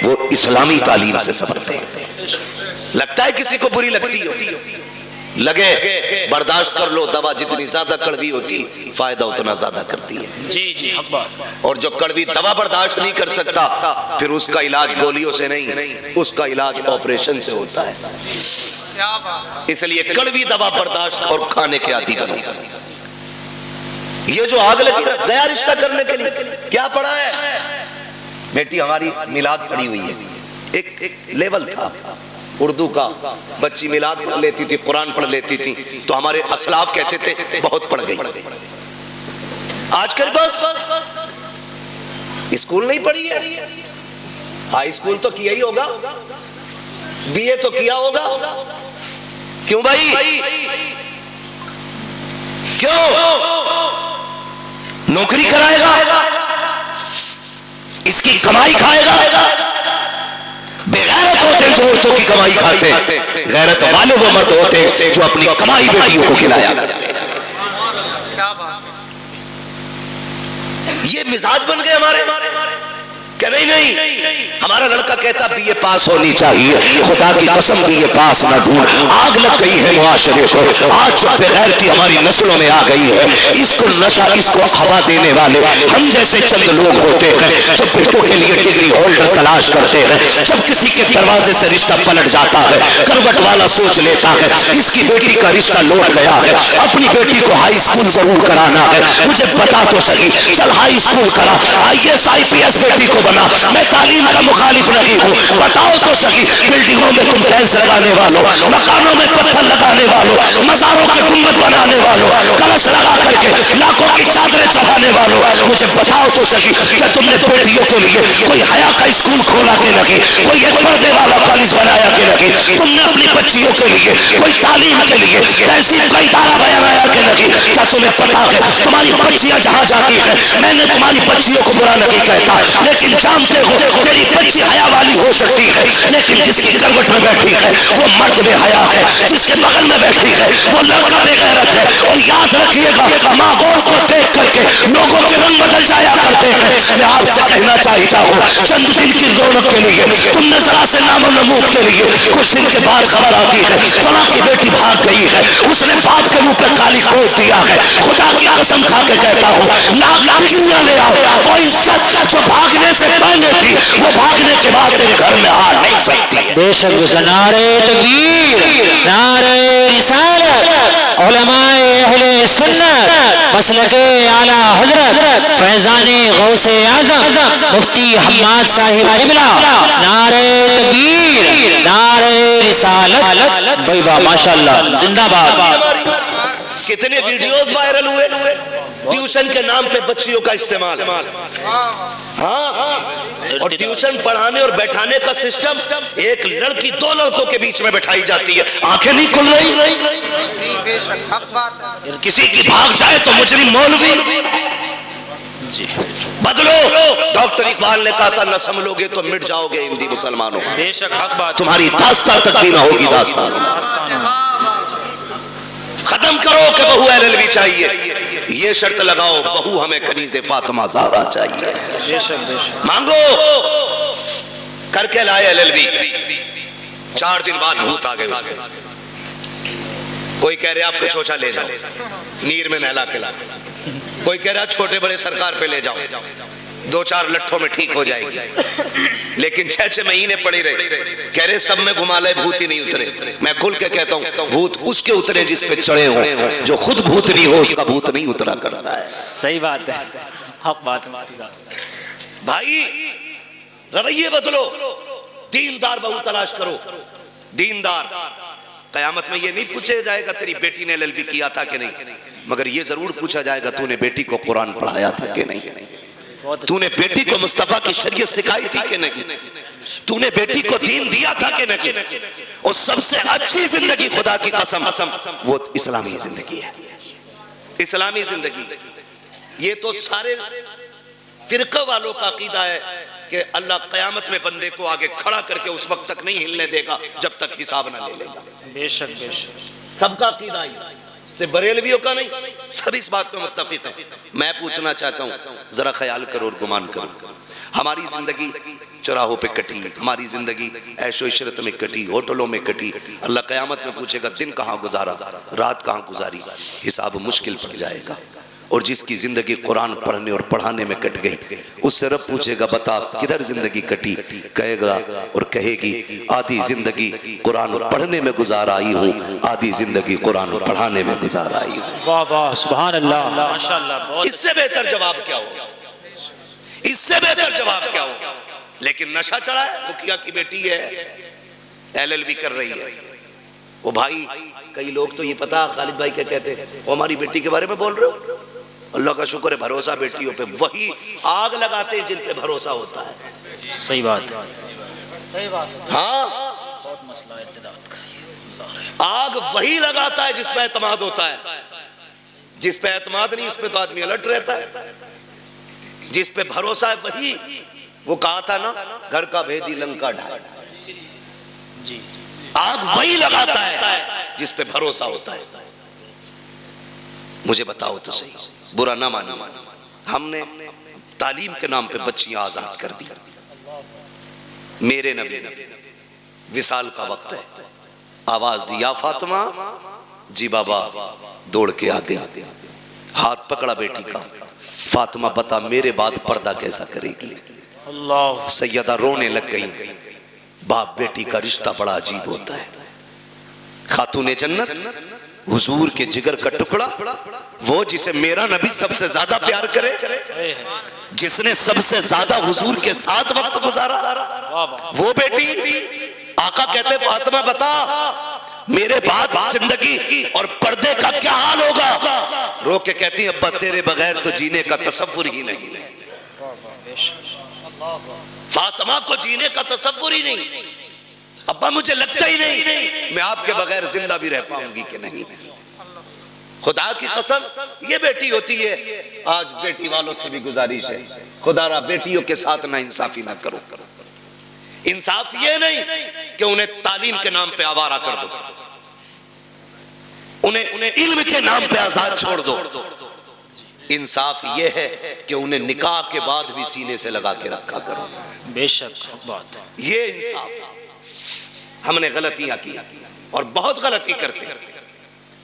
वो इस्लामी तालीम से सुधरते। लगता है किसी को बुरी लगती हो, लगे बर्दाश्त कर लो, दवा जितनी ज्यादा कड़वी होती फायदा उतना ज्यादा करती है। जी जी, और जो कड़वी दवा बर्दाश्त नहीं कर सकता, फिर उसका इलाज गोलियों से नहीं, उसका इलाज ऑपरेशन से होता है। इसलिए कड़वी दवा बर्दाश्त और खाने के आदी बनो। ये जो आग लगी गया रिश्ता करने के लिए, क्या पढ़ा है? बेटी हमारी मिलाद पढ़ी हुई है, एक लेवल था उर्दू का, बच्ची मिलाद पढ़ लेती थी, कुरान पढ़ लेती थी, तो हमारे असलाफ कहते थे बहुत पढ़ गई। आजकल बस स्कूल नहीं पढ़ी है, हाई स्कूल तो किया ही होगा, बीए तो किया होगा, क्यों भाई? क्यों? नौकरी कराएगा, किसकी कमाई खाएगा? बेगैरत होते जो औरतों की कमाई खाते, गैरत वाले वो मर्द होते जो अपनी कमाई बेटियों को खिलाया करते। क्या बात ये मिजाज बन गए हमारे क्या? नहीं, हमारा लड़का कहता बीए पास होनी चाहिए, खुदा की कसम बीए पास ना ढूंढ। आग लग गई है मुआशरे को, आज जो बेगैरती हमारी नस्लों में आ गई है, इसको नशा, इसको हवा देने वाले हम जैसे चंद लोग होते हैं जो बेटों के लिए डिग्री होल्डर तलाश करते हैं। जब किसी के दरवाजे से रिश्ता पलट जाता है, करवट वाला सोच लेता है इसकी बेटी का रिश्ता लौट गया है, अपनी बेटी को हाई स्कूल जरूर कराना है, मुझे बता तो सही, चल हाई स्कूल करा, IAS IPS बेटी को बना। मैं तालीम का मुखालिफ नहीं हूँ, बताओ तो सही, बिल्डिंगों में तुम टाइल्स लगाने वालों, मकानों में पत्थर लगाने वालों, मज़ारों के गुंबद बनाने वालों, कलश लगा करके लाखों की चादरें चढ़ाने वालों, मुझे बताओ तो सही, क्या तुमने बेटियों के लिए कोई हया का स्कूल खोला के नहीं, कोई एक पर्दे वाला कॉलेज बनाया के नहीं, तुमने अपनी बच्चियों के लिए कोई तालीम के लिए तहसील का इदारा बनाया के नहीं? क्या तुम्हें पता है तुम्हारी बच्चियां जहां जाती है, मैंने तुम्हारी बच्चियों को बुरा नहीं कहता, लेकिन जानते हो तेरी बच्ची हया वाली हो सकती है, लेकिन जिसकी करवट में बैठी है वो मर्द बेहया है, जिसके बगल में बैठी है वो लड़का बेगैरत है। और याद रखिएगा, माहौल को देख करके लोगों के रंग बदल जाया करते हैं। मैं आपसे कहना चाहता हूँ, चंद दिन की रौनक के लिए, तुमने जरा से नामो नमूद के लिए, कुछ दिन के बाद खबर आती है फला की बेटी भाग गई है, उसने बाप के मुंह पे काली कोट दिया है। खुदा की कसम खा के कहता हूँ, लाख डिग्रियां ले आओ, कोई सच जो भागने से पहले थी वो भागने के बाद तेरे घर में आ नहीं सकती है। बेशक नारे तकबीर, नारे रिसालत, उलमाए अहले सुन्नत, मसलके आला हजरत फैजाने गौसे आजम मुफ्ती हम्माद साहिब क़िबला, नारे तकबीर, नारे रिसालत, भाई वाह माशाअल्लाह, जिंदाबाद। कितने वीडियोस वायरल हुए ट्यूशन के नाम पे बच्चियों का इस्तेमाल। हाँ, और ट्यूशन पढ़ाने और बैठाने का सिस्टम, एक लड़की दो लड़कों के बीच में बैठाई जाती है, आंखें नहीं खुल रही, बेशक हक बात है। किसी की भाग जाए तो मुजरिम मौलवी। बदलो, डॉक्टर इकबाल ने कहा था न संभलोगे तो मिट जाओगे हिंदी मुसलमानों, बेशक हक बात, तुम्हारी दास्तां तक भी ना होगी दास्तां। खत्म करो कि बहू LLB चाहिए, ये शर्त लगाओ बहू हमें कनीज़े फातिमा ज़हरा चाहिए। मांगो, करके लाए LLB, 4 दिन बाद भूत आ गए उसमें। कोई कह रहे आपको शौचा ले जाओ, नीर में नहला के ला, कोई कह रहा छोटे बड़े सरकार पे ले जाओ, 2-4 लट्ठों में ठीक हो जाएगी, लेकिन 6-6 महीने पड़े रहे, कह रहे सब में घुमा ले भूत ही नहीं उतरे। मैं खुल के कहता हूँ, भूत उसके उतरे जिस पे चढ़े हो, जो खुद भूत नहीं हो उसका भूत नहीं उतरा करता है। सही बात है, हक बात भाई, रवैये बदलो, दीनदार बहू तलाश करो, दीनदार। कयामत में ये नहीं पूछा जाएगा तेरी बेटी ने LLB किया था कि नहीं, मगर ये जरूर पूछा जाएगा तूने बेटी को कुरान पढ़ाया था कि नहीं, तूने बेटी को मुस्तफा की शरीयत सिखाई थी कि नहीं, तूने बेटी को दीन दिया था कि नहीं। और सबसे अच्छी जिंदगी खुदा की कसम वो इस्लामी जिंदगी है, इस्लामी जिंदगी। ये तो सारे फिरका वालों का अकीदा है कि अल्लाह कयामत में बंदे को आगे खड़ा करके उस वक्त तक नहीं हिलने देगा जब तक हिसाब ना ले लेगा। बेशक बेशक, सबका अकीदा है, सिर्फ बरेलवियों का नहीं, सब इस बात से मुत्तफिक है। मैं पूछना चाहता हूँ, जरा ख्याल करो और गुमान करो, हमारी जिंदगी चौराहों पे कटी, हमारी जिंदगी ऐशो इशरत में कटी, होटलों में कटी। अल्लाह कयामत में पूछेगा दिन कहाँ गुजारा, रात कहाँ गुजारी, हिसाब मुश्किल पड़ जाएगा। और जिसकी जिंदगी कुरान पढ़ने और पढ़ाने में कट गई, उससे रब पूछेगा बता किधर जिंदगी कटी, कहेगा और कहेगी आधी जिंदगी कुरान पढ़ने में गुजार आई हूँ, आधी जिंदगी कुरान पढ़ाने में गुजार आई हूँ। वाह वाह, सुभान अल्लाह, माशाअल्लाह। इससे बेहतर जवाब क्या होगा, इससे बेहतर जवाब क्या होगा। लेकिन नशा चढ़ा है, मुखिया की बेटी है, LLB कर रही है, वो भाई कई लोग तो ये पता खालिद भाई क्या कहते हैं, वो हमारी बेटी के बारे में बोल रहे हो, अल्लाह का शुक्र है भरोसा बेटियों पे, वही आग लगाते हैं जिन पे भरोसा होता है। सही बात, सही बात। हाँ, बहुत मसला इत्तेदाद का, आग वही लगाता है जिस पे एतमाद होता है, जिस पे एतमाद नहीं उस पे तो आदमी अलर्ट रहता है, जिस पे भरोसा है वही वो कहा था ना, घर का भेदी लंका ढाल। जी आग वही लगाता है जिस पे भरोसा होता है। मुझे बताओ तो सही, बुरा ना मानो, हमने तालीम के नाम पे बच्चियां आजाद कर दी। मेरे नबी विसाल का वक्त है, आवाज दी या फातिमा, जी बाबा दौड़ के आ गया, हाथ पकड़ा बेटी का, फातिमा बता मेरे बाद पर्दा कैसा करेगी। अल्लाह। सैयदा रोने लग गई। बाप बेटी का रिश्ता बड़ा अजीब होता है। खातूने जन्नत हुजूर के जिगर का टुकड़ा, वो जिसे मेरा नबी सबसे ज्यादा प्यार करे, जिसने सबसे ज्यादा हुजूर के साथ वक्त गुजारा, वो बेटी आका कहते फातिमा बता मेरे बाद जिंदगी और पर्दे का क्या हाल होगा। रो के कहती है अब्बा तेरे बगैर तो जीने का तसव्वुर ही नहीं। फातिमा को जीने का तसव्वुर ही नहीं। अब्बा मुझे लगता ही नहीं मैं आपके बगैर जिंदा भी रह पाऊंगी कि नहीं। खुदा की कसम ये बेटी होती है। आज बेटी वालों से भी गुजारिश है, खुदारा बेटियों के साथ ना इंसाफी ना करो। इंसाफ ये नहीं कि उन्हें तालीम के नाम पे आवारा कर दो, उन्हें इल्म के नाम पे आजाद छोड़ दो। इंसाफ ये है कि उन्हें निकाह के बाद भी सीने से लगा के रखा करो। बेशक बात है, ये इंसाफ। हमने गलतियां की और बहुत गलती करते।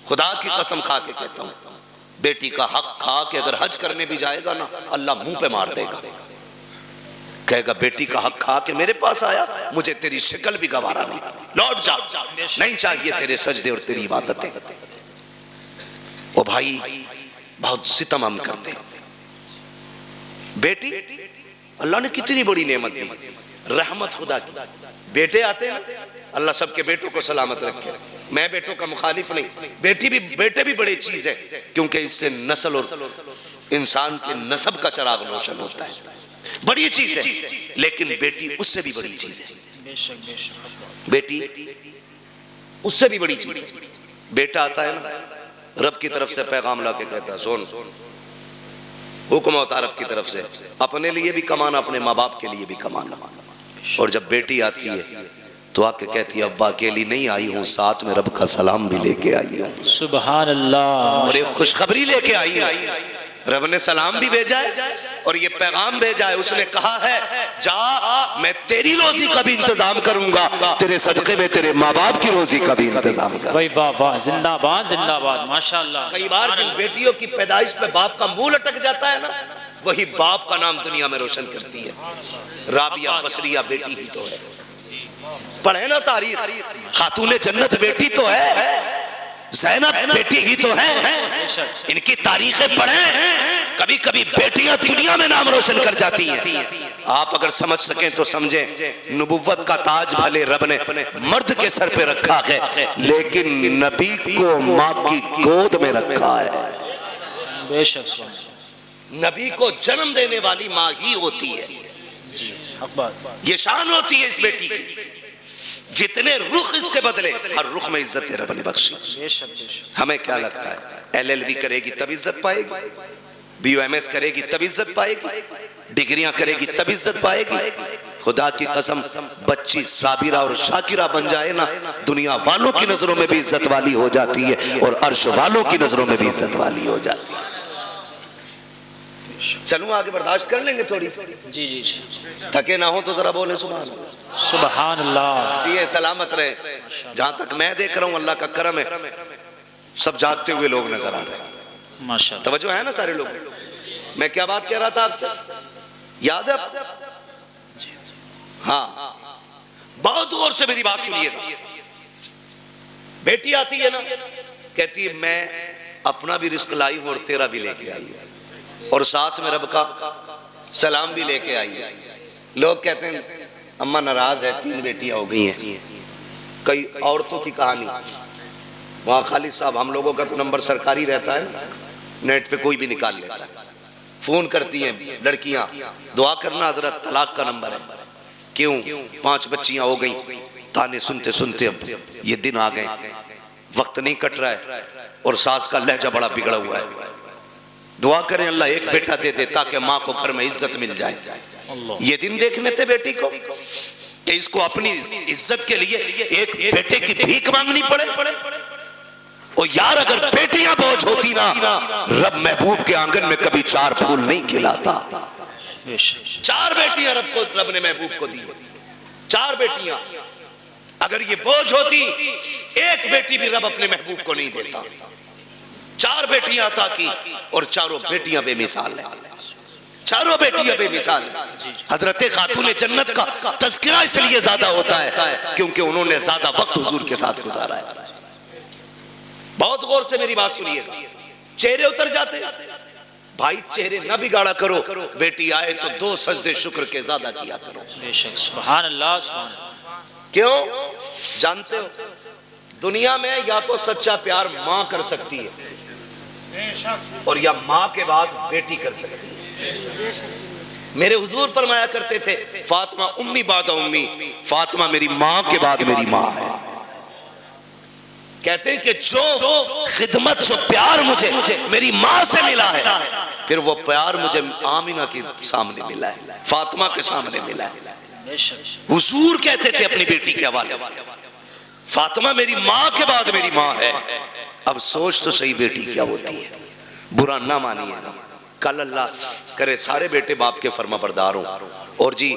खुदा की कसम खा के कहता हूं, बेटी का हक खा के अगर हज करने भी जाएगा ना, अल्लाह मुंह पे मार देगा, कहेगा बेटी का हक खा के मेरे पास आया, मुझे तेरी शक्ल भी गवारा नहीं, लौट जा, नहीं चाहिए तेरे सजदे और तेरी इबादतें। ओ भाई बहुत सितम हम करते हैं। बेटी अल्लाह ने कितनी बड़ी नेमत दी, रहमत खुदा की। बेटे आते हैं, अल्लाह सबके बेटों को सलामत रखे। मैं बेटों का मुखालिफ नहीं, बेटे भी बड़ी चीज है, क्योंकि इससे नस्ल और इंसान के नस्ब का चिराग रोशन होता है, बड़ी चीज है। लेकिन बेटी उससे भी बड़ी चीज है। बेटी उससे भी बड़ी चीज है। बेटा आता है ना, रब की तरफ से पैगाम ला के कहता है सुन, हुक्म होता रब की तरफ से, अपने लिए भी कमाना, अपने माँ बाप के लिए भी कमाना। और जब बेटी आती है तो आके कहती है अब्बा अकेली नहीं आई हूँ, साथ में रब का सलाम भी लेके आई हूँ। सुभान अल्लाह। और एक खुशखबरी लेके आई है, रब ने सलाम भी भेजा है और ये पैगाम भेजा है। उसने कहा है जा मैं तेरी रोजी का भी इंतजाम करूंगा, तेरे सदके में तेरे माँ बाप की रोजी का भी इंतजाम करूंगा। भाई वाह, जिंदाबाद जिंदाबाद, माशाअल्लाह। कई बार जिन बेटियों की पैदाइश पे बाप का मुंह लटक जाता है ना, वही बाप का नाम दुनिया में रोशन करती है। राबिया बसरिया बेटी ही तो है, पढ़े ना तारीख, खातूने जन्नत बेटी तो है, ज़ैनब बेटी ही तो है। इनकी तारीखें पढ़ें, कभी कभी बेटियां दुनिया में नाम रोशन कर जाती हैं। आप अगर समझ सकें तो समझें, नबुव्वत का ताज भले रब ने मर्द के सर पे रखा है, लेकिन नबी को माँ की गोद में रखा है। बेशक नबी को जन्म देने वाली माँ ही होती है। ये शान होती है इस बेटी की। जितने रुख इसके बदले, हर रुख में इज्जत रब ने बख्शी। हमें क्या लगता है LLB करेगी तब इज्जत पाएगी, BUMS करेगी तब इज्जत पाएगी, डिग्रियां करेगी तब इज्जत पाएगी। खुदा की कसम बच्ची साबिरा और शाकिरा बन जाए ना, दुनिया वालों की नजरों में भी इज्जत वाली हो जाती है और अर्श वालों की नजरों में भी इज्जत वाली हो जाती है। चलूं आगे, बर्दाश्त कर लेंगे थोड़ी सी। जी जी जी, थके ना हो तो जरा बोले सुभान अल्लाह। सुभान अल्लाह। जी सलामत रहे। जहां तक मैं देख रहा हूं अल्लाह का करम है, सब जागते हुए लोग नजर आ रहे हैं। माशाअल्लाह, तवज्जो है ना सारे लोग। मैं क्या बात कह रहा था आपसे, याद है? हाँ, बहुत गौर से मेरी बात सुनिएगा। बेटी आती है ना, कहती है मैं अपना भी रिस्क लाई हूं और तेरा भी लेके आई है, और साथ में रब का सलाम भी लेके आई है। लोग कहते हैं अम्मा नाराज है, 3 बेटियां हो गई हैं। कई औरतों की कहानी, वहाँ खालिद साहब हम लोगों का तो नंबर सरकारी रहता है, नेट पे कोई भी निकाल लेता है। फोन करती हैं लड़कियां, दुआ करना हजरत तलाक का नंबर है। क्यों? 5 बच्चियां हो गई। ताने सुनते सुनते अब ये दिन आ गए, वक्त नहीं कट रहा है और सास का लहजा बड़ा बिगड़ा हुआ है। दुआ करें अल्लाह एक बेटा दे दे ताकि माँ को घर में इज्जत मिल जाए। ये दिन देखने थे बेटी को कि इसको अपनी इज्जत के लिए एक बेटे की भीख मांगनी पड़े। और यार अगर बेटियां बोझ होती ना, रब महबूब के आंगन में कभी 4 फूल नहीं खिलाता। 4 बेटियां रब ने महबूब को दी, 4 बेटियां। अगर ये बोझ होती, एक बेटी भी रब अपने महबूब को नहीं देता। 4 बेटियां अता की और चारों बेटियां बेमिसाल हैं, चारों बेटियां बेमिसाल हैं। हजरत खातून जन्नत का तज़किरा इसलिए ज्यादा होता है क्योंकि उन्होंने ज्यादा वक्त हुजूर के साथ गुजारा है। बहुत गौर से मेरी बात सुनिएगा, चेहरे उतर जाते भाई, चेहरे न बिगाड़ा करो। बेटी आए तो 2 सजदे शुक्र के ज्यादा किया करो। सुभान अल्लाह, सुभान अल्लाह। क्यों? जानते हो दुनिया में या तो सच्चा प्यार माँ कर सकती है और या माँ के बाद बेटी कर सकती है। मेरे हुजूर फरमाया करते थे, फातिमा उम्मी बादा उम्मी, फातिमा मेरी माँ के बाद मेरी माँ है। कहते हैं कि जो खिदमत, जो प्यार मुझे मेरी माँ से मिला है, फिर वो प्यार मुझे आमिना के सामने मिला है, फातिमा के सामने मिला है। हुजूर कहते थे अपनी बेटी के हवाले से, फातिमा मेरी माँ के बाद मेरी माँ है। अब सोच तो सही बेटी क्या होती है, बुरा ना मानिए ना। कल अल्लाह करे सारे बेटे बाप के फर्माबरदार हों। और जी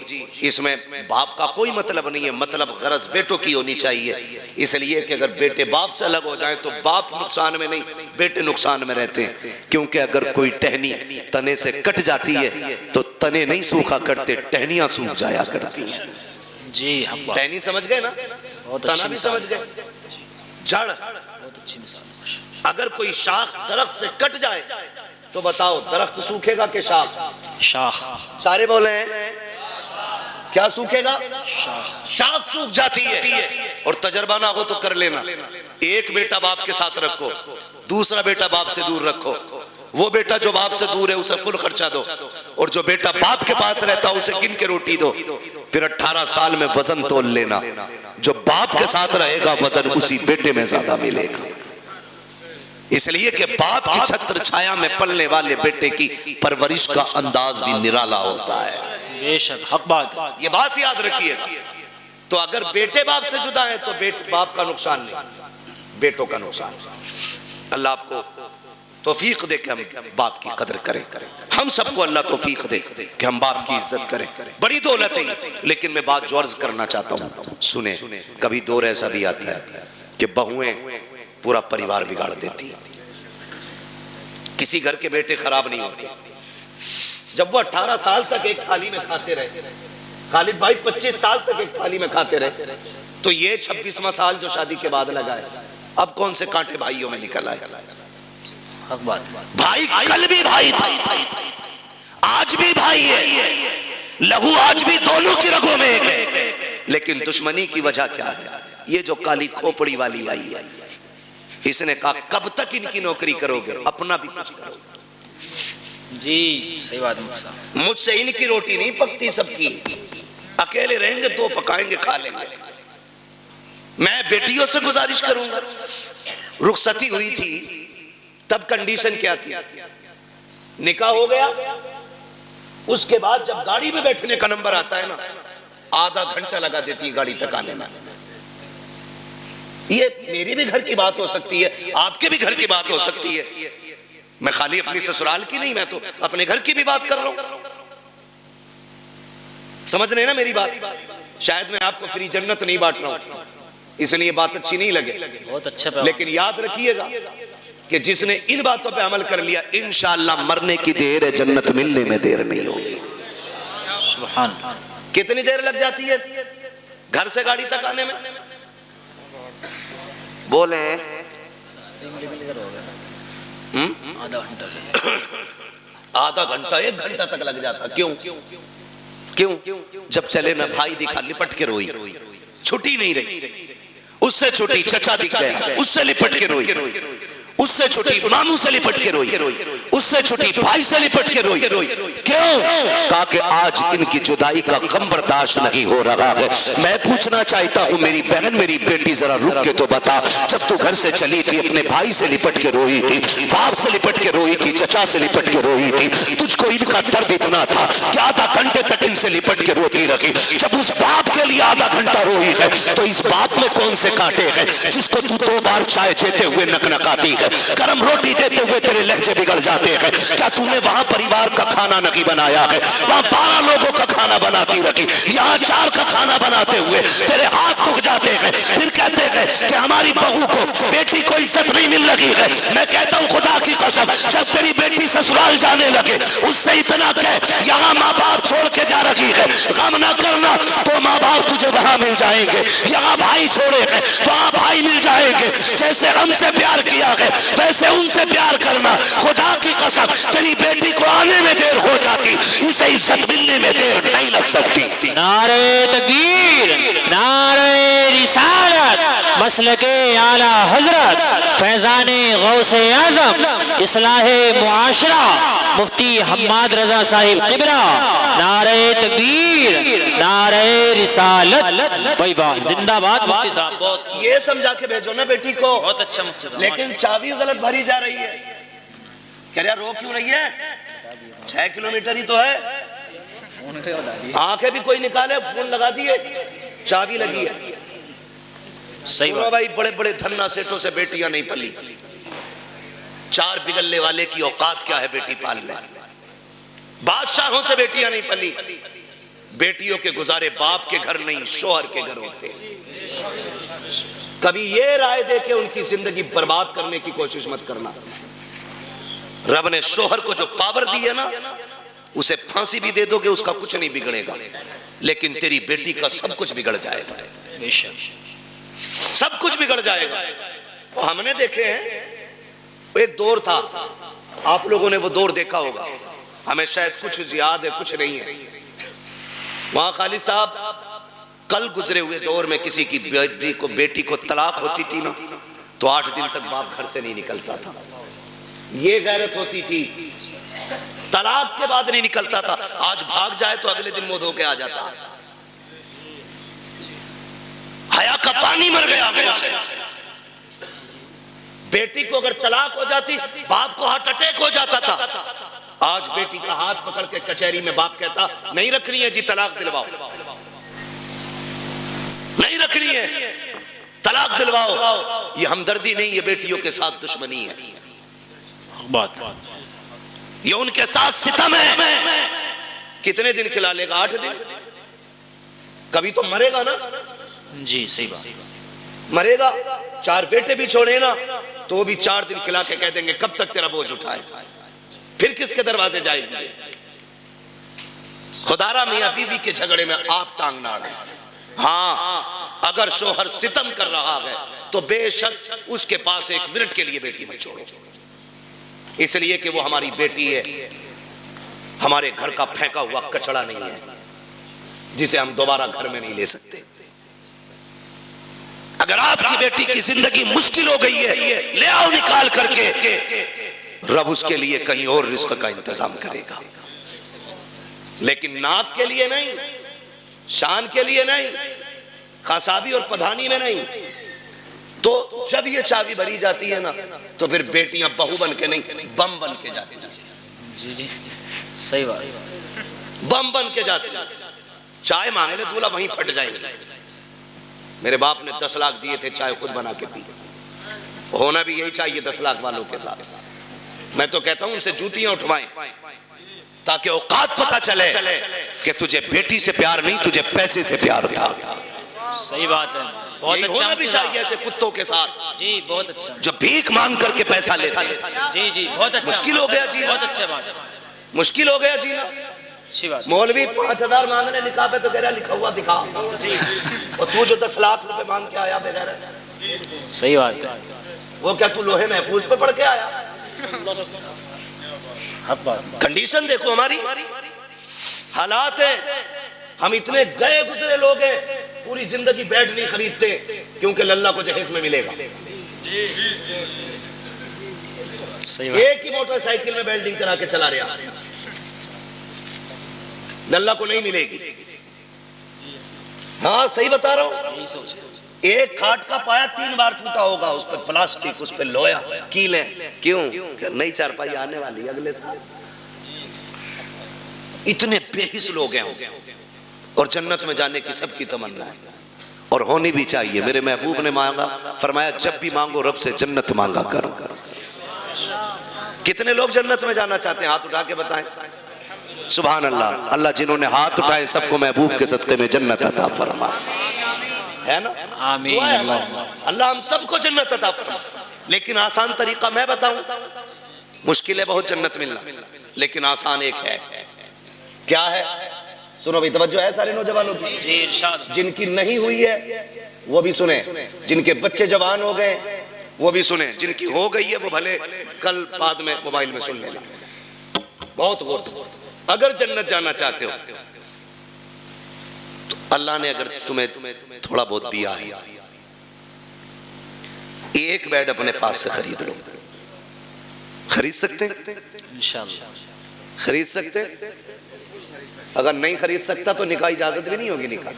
इसमें बाप का कोई मतलब नहीं है, मतलब गरज बेटों की होनी चाहिए। इसलिए कि अगर बेटे बाप से अलग हो जाए तो बाप नुकसान में नहीं, बेटे नुकसान में रहते हैं। क्योंकि अगर कोई टहनी तने से कट जाती है तो तने नहीं सूखा करते, टहनियां सूख जाया करती हैं। जी हम टहनी समझ गए ना, तना भी समझ गए, जड़। बहुत अच्छी मिसाल। अगर कोई शाख दरख्त से कट जाए तो बताओ दरख्त सूखेगा कि शाख? शाख। सारे बोले हैं क्या सूखेगा? शाख। शाख सूख जाती है। और तजर्बा ना हो तो कर लेना, एक बेटा बाप के साथ रखो, दूसरा बेटा बाप से दूर रखो। वो बेटा जो बाप से दूर है उसे फुल खर्चा दो, और जो बेटा बाप के पास रहता है उसे गिन के रोटी दो। फिर 18 साल में वजन तोल लेना, जो बाप के साथ रहेगा वजन उसी बेटे में ज्यादा मिलेगा। इसलिए कि बाप की छत्र छाया में पलने वाले बेटे की परवरिश का अंदाज भी निराला होता है। बेशक हक बात, ये बात याद रखिएगा। तो अगर बेटे बाप से जुदा है तो बाप का नुकसान नहीं, बेटों का नुकसान। अल्लाह आपको तौफीक दे कि हम बाप की कदर करें। हम सबको अल्लाह तौफीक दे कि हम बाप की इज्जत करें। बड़ी दौलत है। लेकिन मैं बात जो अर्ज करना चाहता हूँ, सुने। कभी दौर ऐसा भी आता है कि बहुएं पूरा परिवार बिगाड़ देती है। किसी घर के बेटे खराब नहीं होते। जब वो 18 साल तक एक थाली में खाते रहे, खालिद भाई 25 साल तक एक थाली में खाते रहे, तो ये 26वां साल जो शादी के बाद लगा है, अब कौन से कांटे भाइयों में निकल आए? हक बात। भाई कल भी भाई था, आज भी भाई है, लहू आज भी दोनों की रगों में एक है। लेकिन दुश्मनी की वजह क्या है? ये जो काली खोपड़ी वाली आई है, इसने कहा कब तक इनकी नौकरी करोगे, अपना भी कुछ करो। जी सही बात। मुझसे इनकी रोटी नहीं पकती, सबकी। अकेले रहेंगे 2 पकाएंगे खा लेंगे। मैं बेटियों से गुजारिश करूंगा। रुखसती हुई थी तब कंडीशन क्या थी? निकाह हो गया, उसके बाद जब गाड़ी में बैठने का नंबर आता है ना, आधा घंटा लगा देती है गाड़ी तक आने में। ये मेरी भी घर की बात हो सकती है, आपके भी घर की बात हो सकती है। मैं खाली अपनी ससुराल की नहीं, मैं तो अपने घर की भी बात कर रहा हूं। समझ रहे हैं ना मेरी बात? शायद मैं आपको फ्री जन्नत नहीं बांट रहा हूं, इसलिए बात अच्छी नहीं लगे। बहुत अच्छा। लेकिन याद रखिएगा कि जिसने इन बातों पे अमल कर लिया, इंशाअल्लाह मरने की देर है, जन्नत मिलने में देर नहीं होगी। सुभान। कितनी देर लग जाती है घर से गाड़ी तक आने में? बोले आधा घंटा 1 घंटा तक लग जाता। क्यों? जब चले ना भाई दिखा, लिपट के रोई, छुट्टी नहीं रही। उससे छोटी चचा दिख गया, उससे लिपट के रोई। उससे छुट्टी मामू से लिपट के रोई, उससे छुट्टी भाई से लिपट के रोई। क्यों? कहा कि आज इनकी जुदाई का गम बर्दाश्त नहीं हो रहा है। मैं पूछना चाहता हूँ मेरी बहन, मेरी बेटी, जरा रुक के तो बता, जब तू घर से चली थी अपने भाई से लिपट के रोई थी, बाप से लिपट के रोई थी, चचा से लिपट के रोई थी, तुझको इनका दर्द इतना था कि आधा घंटे तक इनसे लिपट के रोती रही। जब उस बाप के लिए आधा घंटा रोई है तो इस बाप में कौन से कांटे हैं जिसको तू 2 बार चाय देते हुए नकनकाती है, गरम रोटी देते हुए तेरे लहजे बिगड़ जाते हैं। क्या तूने वहां परिवार का खाना नहीं बनाया है? वहां 12 लोगों का खाना बनाती रही, यहाँ 4 का खाना बनाते हुए तेरे हाथ दुख जाते हैं। फिर कहते हैं कि हमारी बहू को, बेटी को इज्जत नहीं मिल रही है। मैं कहता हूँ खुदा की कसम, जब तेरी बेटी ससुराल जाने लगे उससे इतना कह, यहाँ माँ बाप छोड़ के जा रही है, गम ना करना, तो माँ बाप तुझे वहां मिल जाएंगे। यहाँ भाई छोड़े हैं, वहां भाई मिल जाएंगे। जैसे हमसे प्यार किया है वैसे उनसे प्यार करना। खुदा की कसम, तेरी बेटी को आने में देर हो जाती, इसे इज्जत मिलने में देर नहीं लग सकती। नारे तकबीर, नारे रिसालत, मसलके आला हजरत फैजाने गौसे आजम इस्लाहे मुआशरा मुफ्ती हम्माद रजा साहिब किबरा, नारे तकबीर, नारे रिसालत। भाई वाह, जिंदाबाद मुफ्ती साहब। बहुत ये समझा के भेजो ना बेटी को। बहुत अच्छा मुफ्ती साहब। लेकिन चाबी गलत भरी जा रही है। कह रहा रो क्यों रही है? 6 किलोमीटर ही तो है। आंखें भी कोई निकाले, फोन लगा दिए, चाबी लगी है। सही बात भाई, बड़े बड़े धन्ना सेठों से बेटियां नहीं पली। 4 बिगलने वाले की औकात क्या है बेटी पाल ले? बादशाहों से बेटियां नहीं पली। बेटियों के गुजारे बाप के घर नहीं, शोहर के घर होते। कभी ये राय दे के उनकी जिंदगी बर्बाद करने की कोशिश मत करना। रब ने शोहर को जो पावर दी है ना, उसे फांसी भी दे दोगे उसका कुछ नहीं बिगड़ेगा, लेकिन तेरी बेटी का सब कुछ बिगड़ जाएगा। सब कुछ बिगड़ जाएगा। तो हमने देखे हैं, एक दौर था, आप लोगों ने वो दौर देखा होगा, हमें शायद कुछ याद है कुछ नहीं है। वहां खालिद साहब, कल गुजरे हुए दौर में किसी की बेटी को तलाक होती थी ना, तो 8 दिन तक बाप घर से नहीं निकलता था। ये गैरत होती थी, तलाक के बाद नहीं निकलता था। आज भाग जाए तो अगले दिन मुंह धो के आ जाता। हया का पानी मर गया मुझसे। बेटी को अगर तलाक हो जाती, बाप को हार्ट अटैक हो जाता था। आज बेटी का हाथ पकड़ के कचहरी में बाप कहता, नहीं रखनी है जी, तलाक दिलवाओ, नहीं रखनी है, तलाक दिलवाओ। ये हमदर्दी नहीं, ये बेटियों के साथ दुश्मनी है। बात ये उनके साथ सितम है। कितने दिन खिला लेगा? 8 दिन। कभी तो मरेगा ना जी, सही बात। मरेगा। 4 बेटे भी छोड़े ना, तो भी 4 दिन खिला के कह देंगे कब तक तेरा बोझ उठाए। फिर किसके दरवाजे जाएगी? खुदारा मियां बीवी के झगड़े में आप टांग ना अड़े। हाँ, अगर शोहर सितम कर रहा है तो बेशक उसके पास 1 मिनट के लिए बेटी मत छोड़ो, इसलिए कि वो हमारी बेटी है, हमारे घर का फेंका हुआ कचड़ा नहीं है जिसे हम दोबारा घर में नहीं ले सकते। अगर आपकी बेटी की जिंदगी मुश्किल हो गई है, ले आओ निकाल करके, रब उसके लिए कहीं और रिस्क का इंतजाम करेगा। लेकिन नाक के लिए नहीं, शान के लिए नहीं, खासाबी और पधानी में नहीं। तो जब ये चाबी भरी जाती है ना, तो फिर बेटियां बहू बन के नहीं, बम बन के जाती हैं। जी जी, सही बात। बम बन के जाती हैं। चाय मांगे ले दूल्हा, वहीं फट जाएंगे। मेरे बाप ने 10 लाख दिए थे, चाय खुद बना के पी। होना भी यही चाहिए 10 लाख वालों के साथ। मैं तो कहता हूं उनसे जूतियां उठवाएं, ताकि औकात पता चले कि तुझे बेटी से प्यार नहीं, तुझे पैसे से प्यार था। सही बात है, बहुत अच्छा होना भी चाहिए ऐसे कुत्तों के साथ। जी, बहुत अच्छा। जो भीख मांग करके पैसा लेते हैं। जी जी, बहुत अच्छा। मुश्किल हो गया जी, बहुत अच्छा बात, मुश्किल हो गया जीना। अच्छी बात। मौलवी 5000 मांगने निकाह पे तो कह रहा लिखा हुआ दिखा जी, और तू जो 10 लाख रुपए मांग के आया बेगैर। सही बात है। वो क्या तू लोहे महफूज पे पढ़ के आया? कंडीशन देखो हमारी, हालात है। हम इतने गए गुजरे लोग हैं, पूरी जिंदगी बेड नहीं खरीदते क्योंकि लल्ला को जहेज में मिलेगा। सही बात। एक ही मोटरसाइकिल में वेल्डिंग करा के चला रहा, लल्ला को नहीं मिलेगी। हाँ सही बता रहा हूं। यही सोच। एक खाट का पाया 3 बार टूटा होगा, उस पर प्लास्टिक, उस पर लोहा, कीलें। क्यों? नई चारपाई आने वाली अगले साल। इतने बेहिस लोग हैं और जन्नत में जाने की सबकी तमन्ना है और होनी भी चाहिए। मेरे महबूब ने मांगा, फरमाया जब भी मांगो रब से जन्नत मांगा करो। कितने लोग जन्नत में जाना चाहते हैं? हाथ उठा के बताएं। सुभान अल्लाह। अल्लाह जिन्होंने हाथ उठाए सबको महबूब के सदके में जन्नत अता फरमा, है ना? आमीन। अल्लाह हम सबको जन्नत अता फरमा। लेकिन आसान तरीका मैं बताऊं, मुश्किल है बहुत जन्नत मिलना, लेकिन आसान एक है। क्या है? सुनो भाई, तवज्जो है सारे नौजवानों की। जी इरशाद। जिनकी नहीं हुई है वो भी सुने, जिनके बच्चे जवान हो गए वो भी सुने, जिनकी हो गई है वो भले कल बाद में मोबाइल में सुन लेना। बहुत गौर से, अगर जन्नत जाना चाहते हो तो अल्लाह ने अगर तुम्हें थोड़ा बहुत दिया है, एक बेड अपने पास से खरीद लो। खरीद सकते हैं? इंशाअल्लाह खरीद सकते हैं। अगर नहीं खरीद सकता तो निकाह इजाजत भी नहीं होगी। निकाह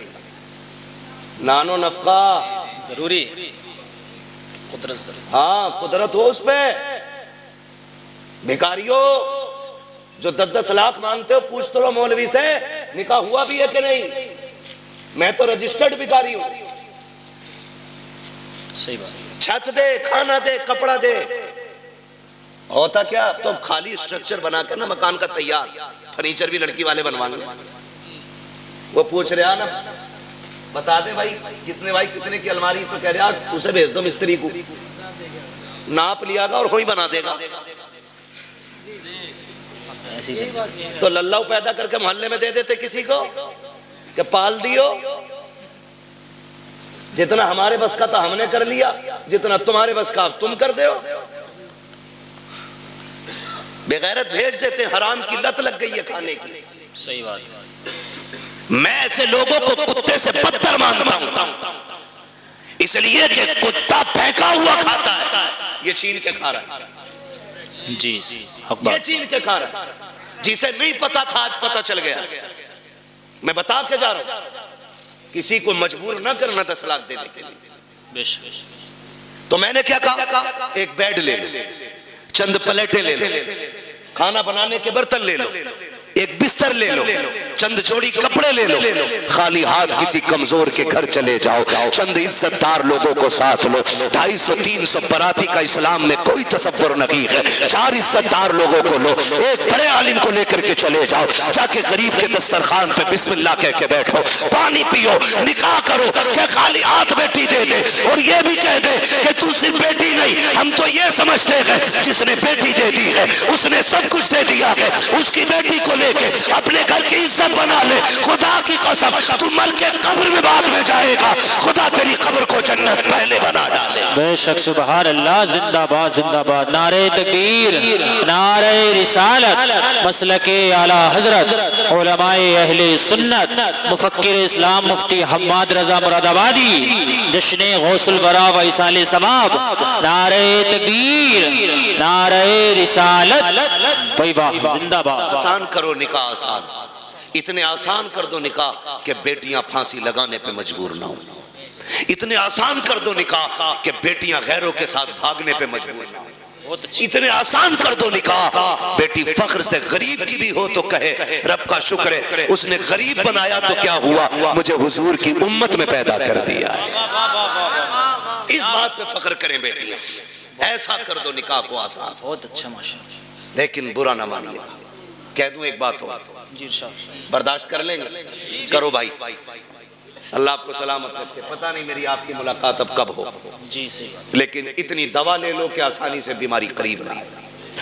नानो नफका जरूरी, कुदरत जरूरी। हाँ कुदरत हो उस पे। भिखारियों जो 10-10 लाख मांगते हो, पूछ तो लो मौलवी से निकाह हुआ भी है कि नहीं। मैं तो रजिस्टर्ड भिखारी हूं। सही बात। छत दे, खाना दे, कपड़ा दे। होता क्या, तो खाली स्ट्रक्चर बनाकर ना मकान का तैयार, फर्नीचर भी लड़की वाले बनवाएंगे। वो पूछ रहा ना, बता दे भाई कितने, भाई कितने की अलमारी, तो कह रहा उसे भेज दो मिस्त्री को, नाप लियागा और वही बना देगा। ऐसी चीज़। तो लल्लाऊ पैदा करके मोहल्ले में दे देते किसी को कि पाल दियो। जितना हमारे बस का था हमने कर लिया, जितना तुम्हारे बस का तुम कर दो। बेगैरत भेज देते, हराम की लत लग गई है खाने की। सही बात। मैं ऐसे लोगों को कुत्ते से बदतर मानता हूं, इसलिए कि कुत्ता फेंका हुआ खाता है, ये छीन के खा रहा है। जी ये छीन के खा रहा है। जिसे नहीं पता था आज पता चल गया। मैं बता के जा रहा हूं, किसी को मजबूर ना करना 10 लाख देने के लिए। तो मैंने क्या कहा, एक बेड ले लो, चंद प्लेटें ले लो, खाना बनाने के बर्तन ले लो, एक बिस्तर ले लो, चंद जोड़ी कपड़े ले लो, खाली हाथ किसी कमजोर के घर चले जाओ, चंद इज्जतदार लोगों को साथ लो। 250-300 बराती का इस्लाम में कोई तसव्वुर नहीं है। 4 इज्जतदार लोगों को लो, एक बड़े आलिम को लेकर के चले जाओ, जाके गरीब के दस्तरखान पे बिस्मिल्लाह कह के बैठो, पानी पियो, निकाह करो, क्या खाली हाथ बेटी दे दे और ये भी कह दे कि तू सिर्फ बेटी नहीं, हम तो ये समझते हैं जिसने बेटी दे दी है उसने सब कुछ दे दिया है। उसकी बेटी को लेके अपने घर की इज्जत बना ले। खुदा की कसम, तू मर के कब्र में बाद में जाएगा, खुदा तेरी कब्र को जन्नत पहले बना डाले। बेशक। सुभान अल्लाह। जिंदाबाद जिंदाबाद। नारे तकबीर, नारे रिसालत, मसलके आला हजरत, उलमाए अहले सुन्नत, मुफक्किर इस्लाम मुफ्ती हम्माद रजा मुरादाबादी, जश्ने गौसुल बरा व इसाले समाब। नारे तकबीर, नारे रिसालत। भाई वाह, जिंदाबाद। आसान करो निकाह, आसान, इतने आसान कर दो निकाह कि बेटियां फांसी लगाने पे मजबूर ना हो। इतने आसान कर दो निकाह कि बेटियां गैरों के साथ भागने पे मजबूर ना हो। इतने आसान कर दो निकाह, बेटी फख्र से गरीब की भी हो तो कहे रब का शुक्र है उसने गरीब बनाया तो क्या हुआ, मुझे हुजूर की उम्मत में पैदा कर दिया है। इस बात पे फख्र करें बेटियां। ऐसा कर दो निकाह को आसान। बहुत अच्छा माशाअल्लाह। लेकिन बुरा ना मानिए, कह दूं एक बात हो, बर्दाश्त कर लेंगे? करो भाई, अल्लाह आपको सलामत रखे। पता नहीं मेरी आपकी मुलाकात अब कब हो जी। सही। लेकिन इतनी दवा ले लो कि आसानी से बीमारी करीब नहीं।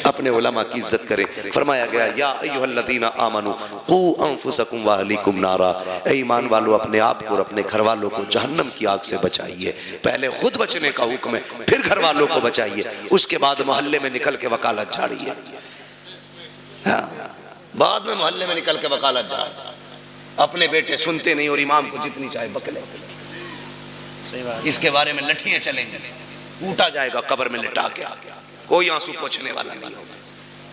अपने उलमा की इज्जत करें। फरमाया गया या अय्युहल्लज़ीना आमनू क़ू अनफुसकुम व अहलीकुम नारा, ऐ ईमान वालों अपने आप को और अपने घर वालों को जहन्नम की आग से बचाइए। पहले खुद बचने का हुक्म है, फिर घर वालों को बचाइए, उसके बाद मोहल्ले में निकल के वकालत झाड़िए। हाँ, बाद में मोहल्ले में निकल के वकालत झाड़। अपने बेटे सुनते नहीं और इमाम को जितनी चाहे बकले। सही बात। इसके बारे में लठियां चलेंगे, कूटा जाएगा कब्र में लिटा के। कोई आंसू पोंछने वाला नहीं होगा।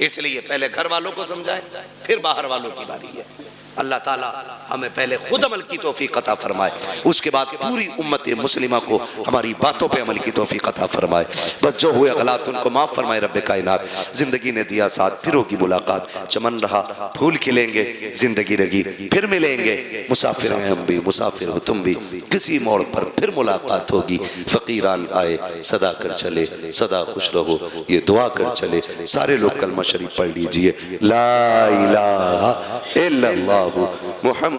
इसलिए पहले घर वालों को समझाए, फिर बाहर वालों की बारी है। अल्लाह ताला हमें पहले खुद अमल की तौफीक अता फरमाए, उसके बाद पूरी उम्मत मुस्लिमा को हमारी बातों पे अमल की तौफीक अता फरमाए। बस जो हुए गलत उनको माफ़ फरमाए रब्बे कायनात। जिंदगी ने दिया साथ, फिर होगी मुलाकात, चमन रहा फूल खिलेंगे, जिंदगी रही फिर मिलेंगे। मुसाफिर हैं हम भी, मुसाफिर हो तुम भी, किसी मोड़ पर फिर मुलाकात होगी। फ़कीरान आए सदा कर चले, सदा खुश रहो ये दुआ कर चले। सारे लोग कलमा शरीफ पढ़ लीजिए, ला इलाहा इल्लल्लाह मुहम्मद।